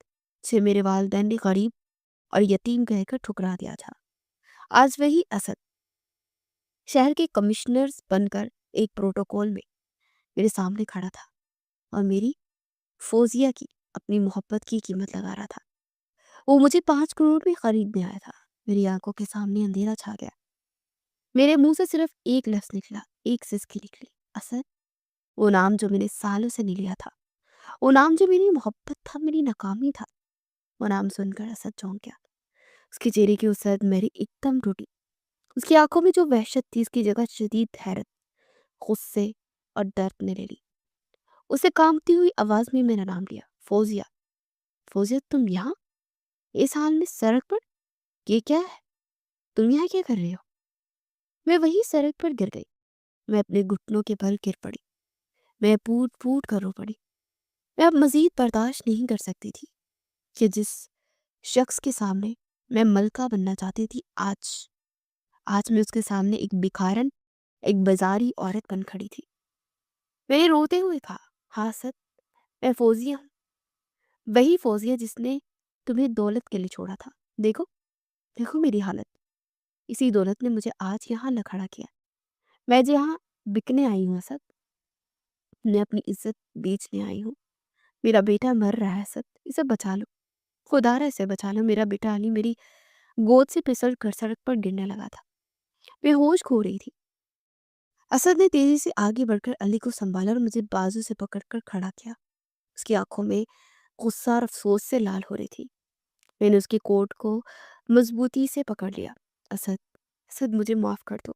جسے میرے والدین نے غریب اور یتیم کہہ کر ٹھکرا دیا تھا۔ آج وہی اسد شہر کے کمشنر بن کر ایک پروٹوکول میں میرے سامنے کھڑا تھا، اور میری فوزیہ کی اپنی محبت کی قیمت لگا رہا تھا۔ وہ مجھے 5 کروڑ میں خریدنے آیا تھا۔ میری آنکھوں کے سامنے اندھیرا چھا گیا۔ میرے منہ سے صرف ایک لفظ نکلا، ایک سسکی نکلی، اسد۔ وہ نام جو میں نے سالوں سے نہیں لیا تھا، وہ نام جو میری محبت تھا، میری ناکامی تھا۔ وہ نام سن کر اسد چونک گیا۔ اس کے چہرے کی وسعت میری ایک دم ٹوٹی۔ اس کی آنکھوں میں جو وحشت تھی، اس کی جگہ شدید حیرت، غصے اور درد نے لے لی۔ اسے کانپتی ہوئی آواز میں میرا نام لیا، فوزیہ۔ فوزیہ، تم یہاں اس حال میں سڑک پر؟ یہ کیا ہے؟ تم یہاں کیا کر رہے ہو؟ میں وہی سڑک پر گر گئی۔ میں اپنے گھٹنوں کے بل گر پڑی۔ میں پھوٹ پھوٹ کر رو پڑی۔ میں اب مزید برداشت نہیں کر سکتی تھی کہ جس شخص کے سامنے میں ملکہ بننا چاہتی تھی، آج میں اس کے سامنے ایک بکھارن، ایک بازاری عورت بن کھڑی تھی۔ میں نے روتے ہوئے کہا، ہاں اسد، میں فوزیہ ہوں، وہی فوزیہ جس نے تمہیں دولت کے لیے چھوڑا تھا۔ دیکھو میری حالت، اسی دولت نے مجھے آج یہاں نہ کھڑا کیا۔ میں جہاں بکنے آئی ہوں اسد، میں اپنی عزت بیچنے آئی ہوں۔ میرا بیٹا مر رہا ہے اسد، اسے بچا لو، خدا را اسے بچا لو۔ میرا بیٹا علی میری گود سے پھسل کر سڑک پر گرنے لگا تھا۔ میں ہوش کھو رہی تھی۔ اسد نے تیزی سے آگے بڑھ کر علی کو سنبھالا اور مجھے بازو سے پکڑ کر کھڑا کیا۔ اس کی آنکھوں میں غصہ اور افسوس سے لال ہو رہی تھی۔ میں نے اس کے کوٹ کو مضبوطی سے پکڑ لیا۔ اسد، مجھے معاف کر دو،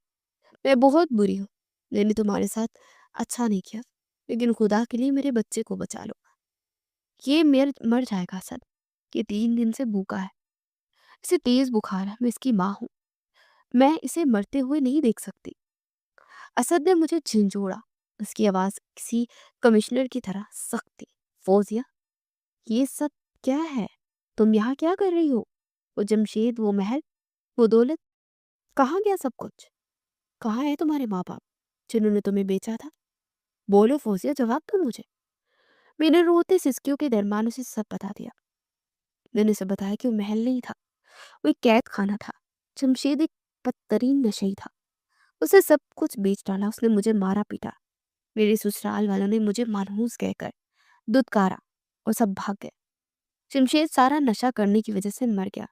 میں بہت بری ہوں۔ میں نے تمہارے ساتھ اچھا نہیں کیا، لیکن خدا کے لیے میرے بچے کو بچا لو۔ یہ مر جائے گا اسد، یہ 3 دن سے بھوکا ہے، اسے تیز بخار ہے، میں اس کی ماں ہوں، میں اسے مرتے ہوئے نہیں دیکھ سکتی۔ اسد نے مجھے جھنجھوڑا۔ اس کی آواز کسی کمشنر کی طرح سخت تھی، فوزیہ، یہ سب کیا ہے؟ تم یہاں کیا کر رہی ہو؟ وہ جمشید، وہ محل، وہ دولت، کہاں گیا سب کچھ؟ کہاں ہے تمہارے ماں باپ جنہوں نے تمہیں بیچا تھا؟ بولو فوزیہ، جواب دو مجھے۔ میں نے روتے سسکیوں کے درمیان اسے سب بتا دیا۔ میں نے اسے بتایا کہ وہ محل نہیں تھا، وہ ایک قید خانہ تھا۔ جمشید ایک بدترین نشئی تھا، اسے سب کچھ بیچ ڈالا، اس نے مجھے مارا پیٹا، میرے سسرال والوں نے مجھے منحوس کہہ کر دتکارا اور سب بھاگ گئے۔ جمشید سارا نشہ کرنے کی وجہ سے مر گیا۔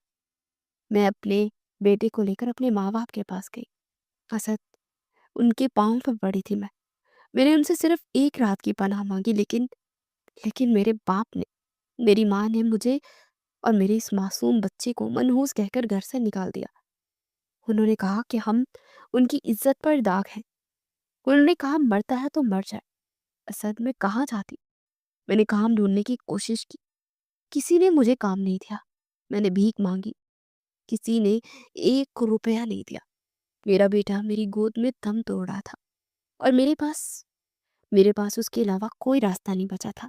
میں اپنے بیٹے کو لے کر اپنے ماں باپ کے پاس گئی۔ اسد، ان کے پاؤں پر پڑی تھی میں نے ان سے صرف ایک رات کی پناہ مانگی، لیکن میرے باپ نے، میری ماں نے مجھے اور میرے اس معصوم بچے کو منحوس کہہ کر گھر سے نکال دیا۔ انہوں نے کہا کہ ہم ان کی عزت پر داغ ہیں، انہوں نے کہا مرتا ہے تو مر جائے۔ اسد، میں کہاں جاتی؟ میں نے کام ڈھونڈنے کی کوشش کی، کسی نے مجھے کام نہیں دیا۔ میں نے بھیک مانگی، کسی نے 1 روپیہ نہیں دیا۔ میرا بیٹا میری گود میں دم توڑ رہا تھا، اور میرے پاس اس کے علاوہ کوئی راستہ نہیں بچا تھا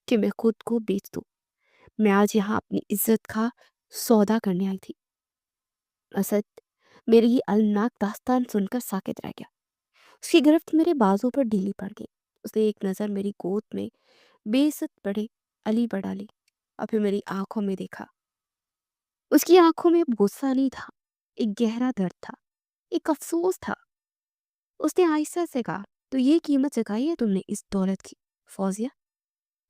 کہ میں خود کو بیچ دوں۔ میں آج یہاں اپنی عزت کا سودا کرنے آئی تھی۔ اسد، मेरी ये अलनाक दास्तान सुनकर साकित रह गया। उसकी गिरफ्त मेरे बाजू पर ढीली पड़ गई। उसने एक नज़र मेरी गोद में बेइज्जत पड़े अली पर डाली और फिर मेरी आंखों में देखा। उसकी आंखों में गुस्सा नहीं था, एक गहरा दर्द था, एक अफसोस था। उसने आहिस्ता से कहा, तो ये कीमत चुकाई है तुमने इस दौलत की फौजिया।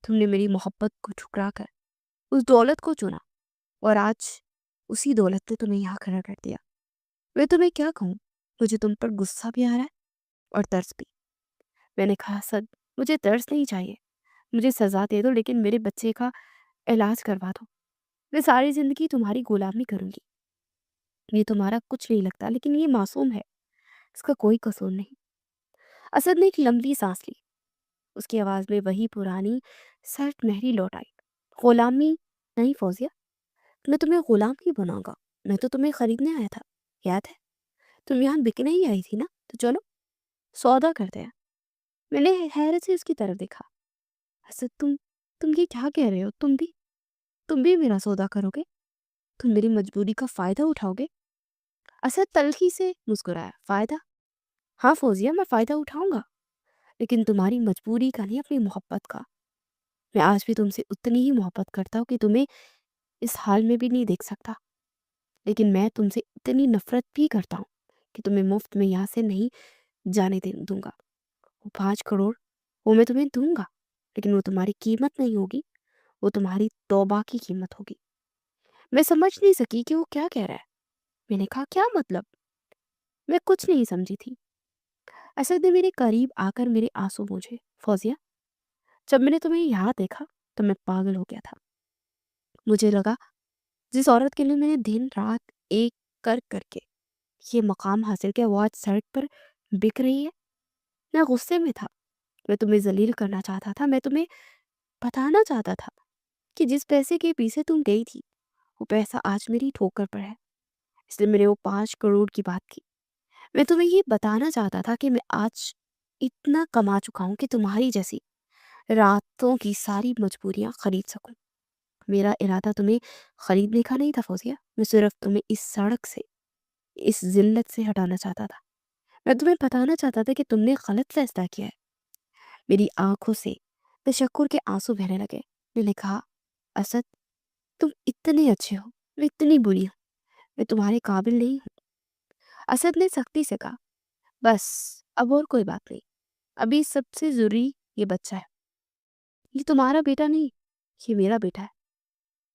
तुमने मेरी मोहब्बत को ठुकरा कर उस दौलत को चुना और आज उसी दौलत ने तुम्हें यहाँ खड़ा कर दिया। मैं तुम्हें क्या कहूँ, मुझे तुम पर गुस्सा भी आ रहा है और तरस भी। मैंने कहा, सद मुझे तरस नहीं चाहिए, मुझे सजा दे दो लेकिन मेरे बच्चे का इलाज करवा दो। मैं सारी जिंदगी तुम्हारी गुलामी करूंगी। ये तुम्हारा कुछ नहीं लगता लेकिन ये मासूम है, इसका कोई कसूर नहीं। असद ने एक लंबी सांस ली। उसकी आवाज में वही पुरानी सर्द महरी लौट आई। गुलामी नहीं फौजिया, मैं तुम्हें गुलाम नहीं बनाऊंगा। मैं तो तुम्हें खरीदने आया था, याद है? तुम यहाँ बिकने ही आई थी ना, तो चलो सौदा करते हैं। मैंने हैरत से उसकी तरफ देखा। असद, तुम ये क्या कह रहे हो? तुम भी मेरा सौदा करोगे? तुम मेरी मजबूरी का फायदा उठाओगे? असद तल्खी से मुस्कुराया। फायदा? हाँ फौजिया, मैं फायदा उठाऊंगा, लेकिन तुम्हारी मजबूरी का नहीं, अपनी मोहब्बत का। मैं आज भी तुमसे उतनी ही मोहब्बत करता हूँ कि तुम्हें इस हाल में भी नहीं देख सकता, लेकिन मैं तुमसे इतनी नफरत भी करता हूँ कि तुम्हें मुफ्त में यहाँ से नहीं जाने दे दूंगा। वो 5 करोड़, वो मैं तुम्हें दूंगा, लेकिन वो तुम्हारी कीमत नहीं होगी, वो तुम्हारी तौबा की कीमत होगी। मैं समझ नहीं सकी कि वो क्या कह रहा है। मैंने कहा, क्या मतलब? मैं कुछ नहीं समझी थी। असद ने मेरे करीब आकर मेरे आंसू पोंछे। फौजिया, जब मैंने तुम्हें यहाँ देखा तो मैं पागल हो गया था। मुझे लगा जिस औरत के लिए मैंने दिन रात एक कर करके ये मकाम हासिल किया, वो आज सड़क पर बिक रही है। मैं गुस्से में था, मैं तुम्हें जलील करना चाहता था, मैं तुम्हें बताना चाहता था कि जिस पैसे के पीछे तुम गई थी वो पैसा आज मेरी ठोकर पर है। इसलिए मैंने वो 5 करोड़ की बात की। मैं तुम्हें ये बताना चाहता था कि मैं आज इतना कमा चुका हूँ कि तुम्हारी जैसी रातों की सारी मजबूरियां खरीद सकूं। मेरा इरादा तुम्हें खरीदने का नहीं था फौजिया, मैं सिर्फ तुम्हें इस सड़क से, इस जिल्लत से हटाना चाहता था। मैं तुम्हें बताना चाहता था कि तुमने गलत फैसला किया है। मेरी आंखों से तशक्कुर के आंसू बहने लगे। मैंने कहा, असद, तुम इतने अच्छे हो, मैं इतनी बुरी हूँ, मैं तुम्हारे काबिल नहीं हूँ। असद ने सख्ती से कहा, बस अब और कोई बात नहीं, अभी सबसे जरूरी ये बच्चा है। ये तुम्हारा बेटा नहीं, ये मेरा बेटा है।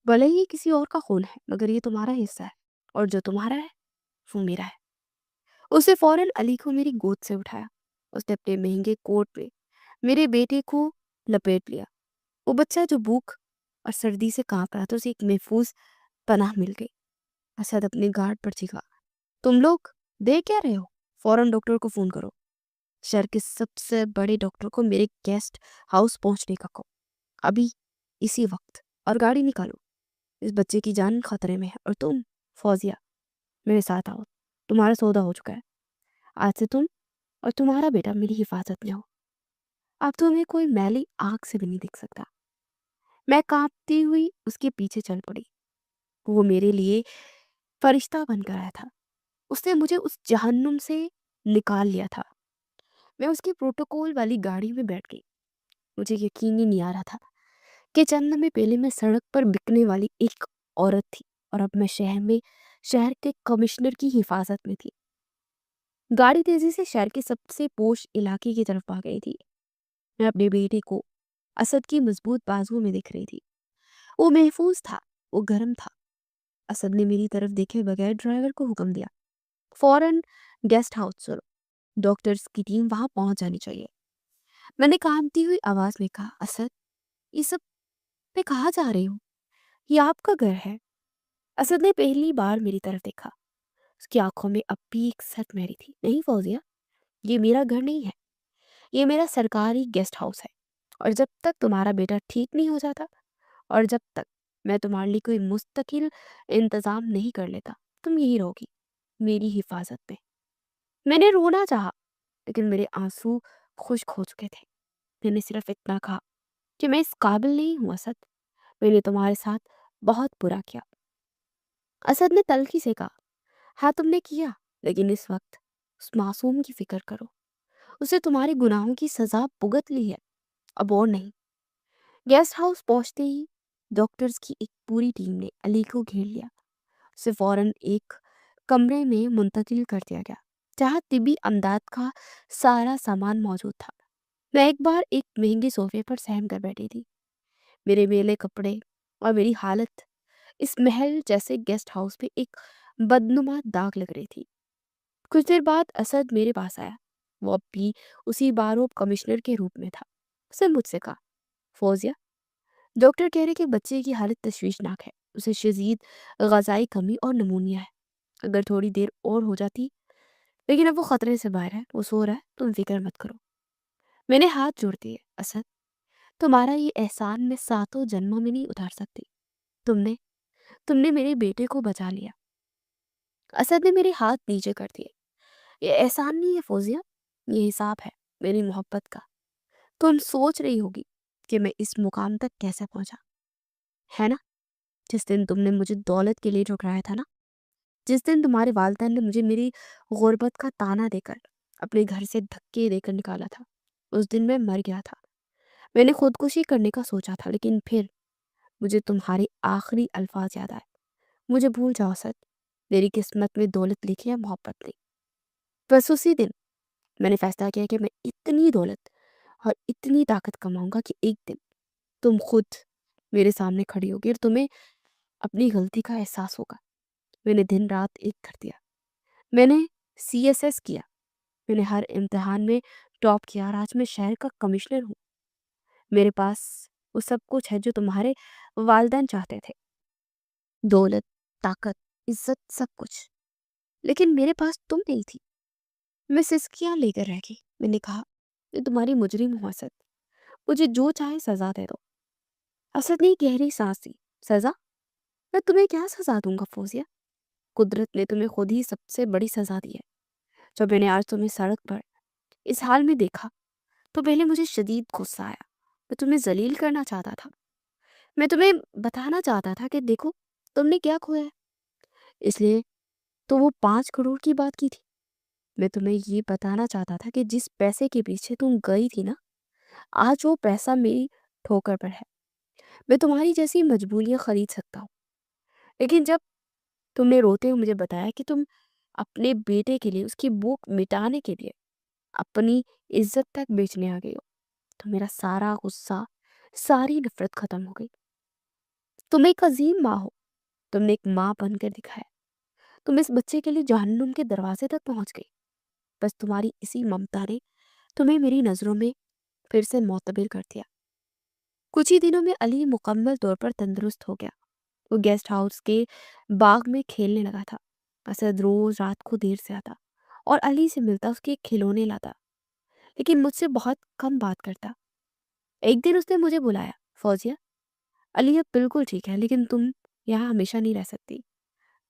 भले ही ये किसी और का खून है, मगर ये तुम्हारा हिस्सा है, और जो तुम्हारा है वो मेरा है। उसने फौरन अली को मेरी गोद से उठाया। उसने अपने महंगे कोट में मेरे बेटे को लपेट लिया। वो बच्चा जो भूख और सर्दी से कांप रहा था, उसे एक महफूज पनाह मिल गई। असद अपने गार्ड पर चीखा, तुम लोग देख क्या रहे हो? फौरन डॉक्टर को फोन करो, शहर के सबसे बड़े डॉक्टर को मेरे गेस्ट हाउस पहुंचने का कहो, अभी, इसी वक्त, और गाड़ी निकालो। इस बच्चे की जान खतरे में है, और तुम फौजिया मेरे साथ आओ। तुम्हारा सौदा हो चुका है, आज से तुम और तुम्हारा बेटा मेरी हिफाजत में हो। अब तुम्हें कोई मैली आंख से भी नहीं दिख सकता। मैं कांपती हुई उसके पीछे चल पड़ी। वो मेरे लिए फरिश्ता बनकर आया था। उसने मुझे उस जहन्नुम से निकाल लिया था। मैं उसकी प्रोटोकॉल वाली गाड़ी में बैठ गई। मुझे यकीन ही नहीं आ रहा था कि चंद लम्हे पहले मैं सड़क पर बिकने वाली एक औरत थी और अब मैं शहर के कमिश्नर की हिफाजत में थी। गाड़ी तेजी से शहर के सबसे पोश इलाके की तरफ भाग गई थी। मैं अपने बेटे को असद की मजबूत बाजुओं में दिख रही थी। वो महफूज था, वो गर्म था। असद ने मेरी तरफ देखे बगैर ड्राइवर को हुक्म दिया, फौरन गेस्ट हाउस चलो, डॉक्टर्स की टीम वहां पहुंच जानी चाहिए। मैंने कांपती हुई आवाज में कहा, असद, ये सब पे कहाँ जा रहे हो? ये आपका घर है। असद ने पहली बार मेरी तरफ देखा। उसकी आंखों में अब भी एक सत मेरी थी। नहीं फौजिया, ये मेरा घर नहीं है, ये मेरा सरकारी गेस्ट हाउस है, और जब तक तुम्हारा बेटा ठीक नहीं हो जाता, और जब तक मैं तुम्हारे लिए कोई मुस्तकिल इंतजाम नहीं कर लेता, तुम यही रहोगी, मेरी हिफाजत में। मैंने रोना चाहा, लेकिन मेरे आंसू खुश्क हो चुके थे। मैंने सिर्फ इतना कहा कि मैं इस काबिल नहीं हूँ असद, मैंने तुम्हारे साथ बहुत बुरा किया। असद ने तल्खी से कहा, हाँ तुमने किया, لیکن اس وقت اس معصوم کی فکر کرو، اسے تمہارے گناہوں کی سزا بھگت لی ہے، اب اور نہیں۔ گیسٹ ہاؤس پہنچتے ہی ڈاکٹرز کی ایک پوری ٹیم نے علی کو گھیر لیا۔ اسے فوراً ایک کمرے میں منتقل کر دیا گیا جہاں طبی امداد کا سارا سامان موجود تھا۔ میں ایک بار ایک مہنگے صوفے پر سہم کر بیٹھی تھی، میرے میلے کپڑے اور میری حالت اس محل جیسے گیسٹ ہاؤس پہ ایک بدنما داغ لگ رہی تھی۔ کچھ دیر بعد اسد میرے پاس آیا، وہ اب بھی اسی باروب کمشنر کے روپ میں تھا۔ اس نے مجھ سے کہا، فوزیہ، ڈاکٹر کہہ رہے کہ بچے کی حالت تشویشناک ہے، اسے شدید غذائی کمی اور نمونیا ہے، اگر تھوڑی دیر اور ہو جاتی، لیکن اب وہ خطرے سے باہر ہے، وہ سو رہا ہے، تم فکر مت کرو۔ میں نے ہاتھ جوڑ دیے، اسد، تمہارا یہ احسان میں 7 جنموں میں نہیں اتار سکتی، تم نے میرے بیٹے کو بچا لیا۔ اسد نے میرے ہاتھ نیچے کر دیے۔ یہ احسان نہیں ہے فوزیہ، یہ حساب ہے میری محبت کا۔ تم سوچ رہی ہوگی کہ میں اس مقام تک کیسے پہنچا، ہے نا؟ جس دن تم نے مجھے دولت کے لیے ٹھکرایا تھا نا، جس دن تمہارے والدین نے مجھے میری غربت کا تانا دے کر اپنے گھر سے دھکے دے کر نکالا تھا، اس دن میں مر گیا تھا۔ میں نے خودکشی کرنے کا سوچا تھا، لیکن پھر مجھے تمہارے آخری الفاظ یاد آئے، مجھے بھول جاؤ اسد، میری قسمت میں دولت لکھی ہے، محبت نہیں۔ بس اسی دن میں نے فیصلہ کیا کہ میں اتنی دولت اور اتنی طاقت کماؤں گا کہ ایک دن تم خود میرے سامنے کھڑی ہوگی اور تمہیں اپنی غلطی کا احساس ہوگا۔ میں نے دن رات ایک کر دیا، میں نے CSS کیا، میں نے ہر امتحان میں ٹاپ کیا، اور آج میں شہر کا کمشنر ہوں۔ میرے پاس وہ سب کچھ ہے جو تمہارے والدین چاہتے تھے، دولت، طاقت، عزت، سب کچھ، لیکن میرے پاس تم نہیں تھی۔ میں سسکیاں لے کر رہ گئی۔ میں نے کہا، میں تمہاری مجرم ہوں اسد، مجھے جو چاہے سزا دے دو۔ اسد نے گہری سانس لی۔ سزا؟ میں تمہیں کیا سزا دوں گا فوزیہ؟ قدرت نے تمہیں خود ہی سب سے بڑی سزا دی ہے۔ جب میں نے آج تمہیں سڑک پر اس حال میں دیکھا تو پہلے مجھے شدید غصہ آیا، میں تمہیں ذلیل کرنا چاہتا تھا، میں تمہیں بتانا چاہتا تھا کہ دیکھو تم نے کیا کھویا ہے، اس لیے تو وہ 5 کروڑ کی بات کی تھی۔ میں تمہیں یہ بتانا چاہتا تھا کہ جس پیسے کے پیچھے تم گئی تھی نا، آج وہ پیسہ میری ٹھوکر پر ہے۔ میں تمہاری جیسی مجبوریاں خرید سکتا ہوں، لیکن جب تم نے روتے ہوئے مجھے بتایا کہ تم اپنے بیٹے کے لیے، اس کی بھوک مٹانے کے لیے اپنی عزت تک بیچنے آ گئی ہو، تو میرا سارا غصہ، ساری نفرت ختم ہو گئی۔ تم ایک عظیم ماں ہو، تم نے ایک ماں بن کر دکھایا، تم اس بچے کے لیے جہنم کے دروازے تک پہنچ گئی، بس تمہاری اسی ممتا نے تمہیں میری نظروں میں پھر سے معتبر کر دیا۔ کچھ ہی دنوں میں علی مکمل طور پر تندرست ہو گیا۔ وہ گیسٹ ہاؤس کے باغ میں کھیلنے لگا تھا۔ اسد روز رات کو دیر سے آتا اور علی سے ملتا، اس کے کھلونے لاتا، لیکن مجھ سے بہت کم بات کرتا۔ ایک دن اس نے مجھے بلایا، فوزیہ، علی اب بالکل ٹھیک ہے، لیکن تم یہاں ہمیشہ نہیں رہ سکتی،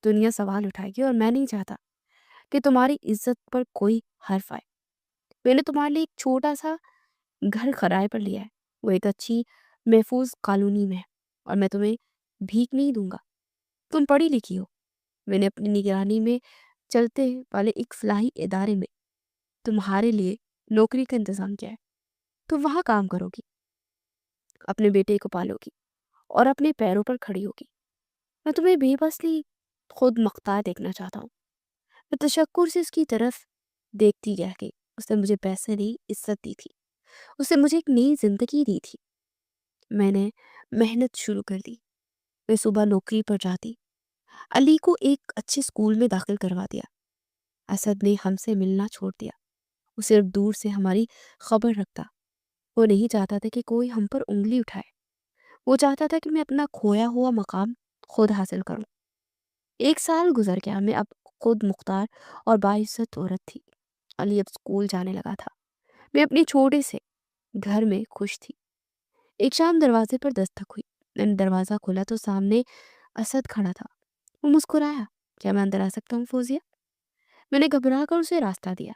دنیا سوال اٹھائے گی، اور میں نہیں چاہتا کہ تمہاری عزت پر کوئی حرف آئے۔ میں نے تمہارے لیے ایک چھوٹا سا گھر کرائے پر لیا ہے، وہ ایک اچھی محفوظ کالونی میں ہے، اور میں تمہیں بھیک نہیں دوں گا، تم پڑھی لکھی ہو، میں نے اپنی نگرانی میں چلتے والے ایک فلاحی ادارے میں تمہارے لیے نوکری کا انتظام کیا ہے، تم وہاں کام کرو گی، اپنے بیٹے کو پالو گی اور اپنے پیروں پر کھڑی ہوگی۔ میں تمہیں بے بس نہیں، خود مختار دیکھنا چاہتا ہوں۔ میں تشکر سے اس کی طرف دیکھتی رہ گئی۔ اس نے مجھے پیسے نہیں، عزت دی تھی، اس نے مجھے ایک نئی زندگی دی تھی۔ میں نے محنت شروع کر دی، میں صبح نوکری پر جاتی، علی کو ایک اچھے اسکول میں داخل کروا دیا۔ اسد نے ہم سے ملنا چھوڑ دیا، وہ صرف دور سے ہماری خبر رکھتا، وہ نہیں چاہتا تھا کہ کوئی ہم پر انگلی اٹھائے، وہ چاہتا تھا کہ میں اپنا کھویا ہوا مقام خود حاصل کروں۔ 1 سال گزر گیا، میں اب خود مختار اور باعزت عورت تھی۔ علی اب اسکول جانے لگا تھا، میں اپنے چھوٹے سے گھر میں خوش تھی۔ ایک شام دروازے پر دستک ہوئی، میں نے دروازہ کھولا تو سامنے اسد کھڑا تھا۔ وہ مسکرایا، کیا میں اندر آ سکتا ہوں فوزیہ؟ میں نے گھبرا کر اسے راستہ دیا،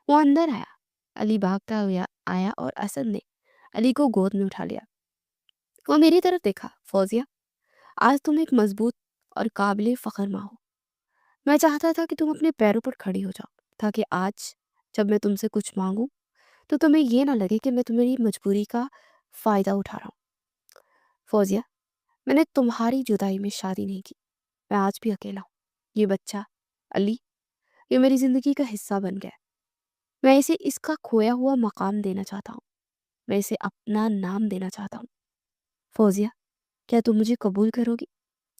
وہ اندر آیا۔ علی بھاگتا ہوا آیا اور اسد نے علی کو گود میں اٹھا لیا۔ وہ میری طرف دیکھا، فوزیہ، آج تم ایک مضبوط اور قابل فخر ماں ہو، میں چاہتا تھا کہ تم اپنے پیروں پر کھڑی ہو جاؤ، تاکہ آج جب میں تم سے کچھ مانگوں تو تمہیں یہ نہ لگے کہ میں تمہاری مجبوری کا فائدہ اٹھا رہا ہوں۔ فوزیہ، میں نے تمہاری جدائی میں شادی نہیں کی، میں آج بھی اکیلا ہوں۔ یہ بچہ علی، یہ میری زندگی کا حصہ بن گیا ہے۔ میں اسے اس کا کھویا ہوا مقام دینا چاہتا ہوں، میں اسے اپنا نام دینا چاہتا ہوں۔ فوزیہ، کیا تم مجھے قبول کرو گی؟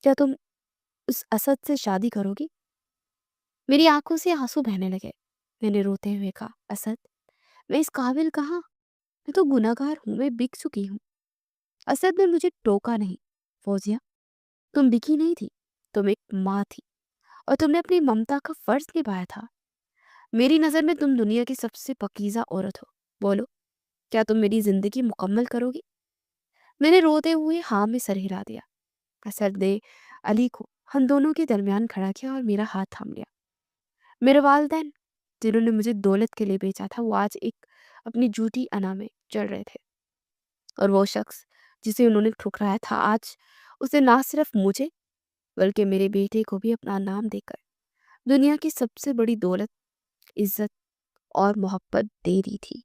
کیا تم اس اسد سے شادی کرو گی؟ میری آنکھوں سے آنسو بہنے لگے۔ میں نے روتے ہوئے کہا، اسد، میں اس قابل کہاں، میں تو گناہگار ہوں، میں بک چکی ہوں۔ اسد نے مجھے ٹوکا نہیں۔ فوزیہ، تم بکی نہیں تھی، تم ایک ماں تھی، اور تم نے اپنی ممتا کا فرض نبھایا تھا۔ میری نظر میں تم دنیا کی سب سے پاکیزہ عورت ہو۔ بولو، کیا تم میری زندگی مکمل کرو گی؟ میں نے روتے ہوئے ہاں میں سر ہلا دیا۔ اسد نے علی کو ہم دونوں کے درمیان کھڑا کیا اور میرا ہاتھ تھام لیا۔ میرے والدین، جنہوں نے مجھے دولت کے لیے بیچا تھا، وہ آج ایک اپنی جھوٹی انا میں چڑھ رہے تھے، اور وہ شخص جسے انہوں نے ٹھکرایا تھا، آج اسے نہ صرف مجھے بلکہ میرے بیٹے کو بھی اپنا نام دے کر دنیا کی سب سے بڑی دولت، عزت اور محبت دے دی تھی۔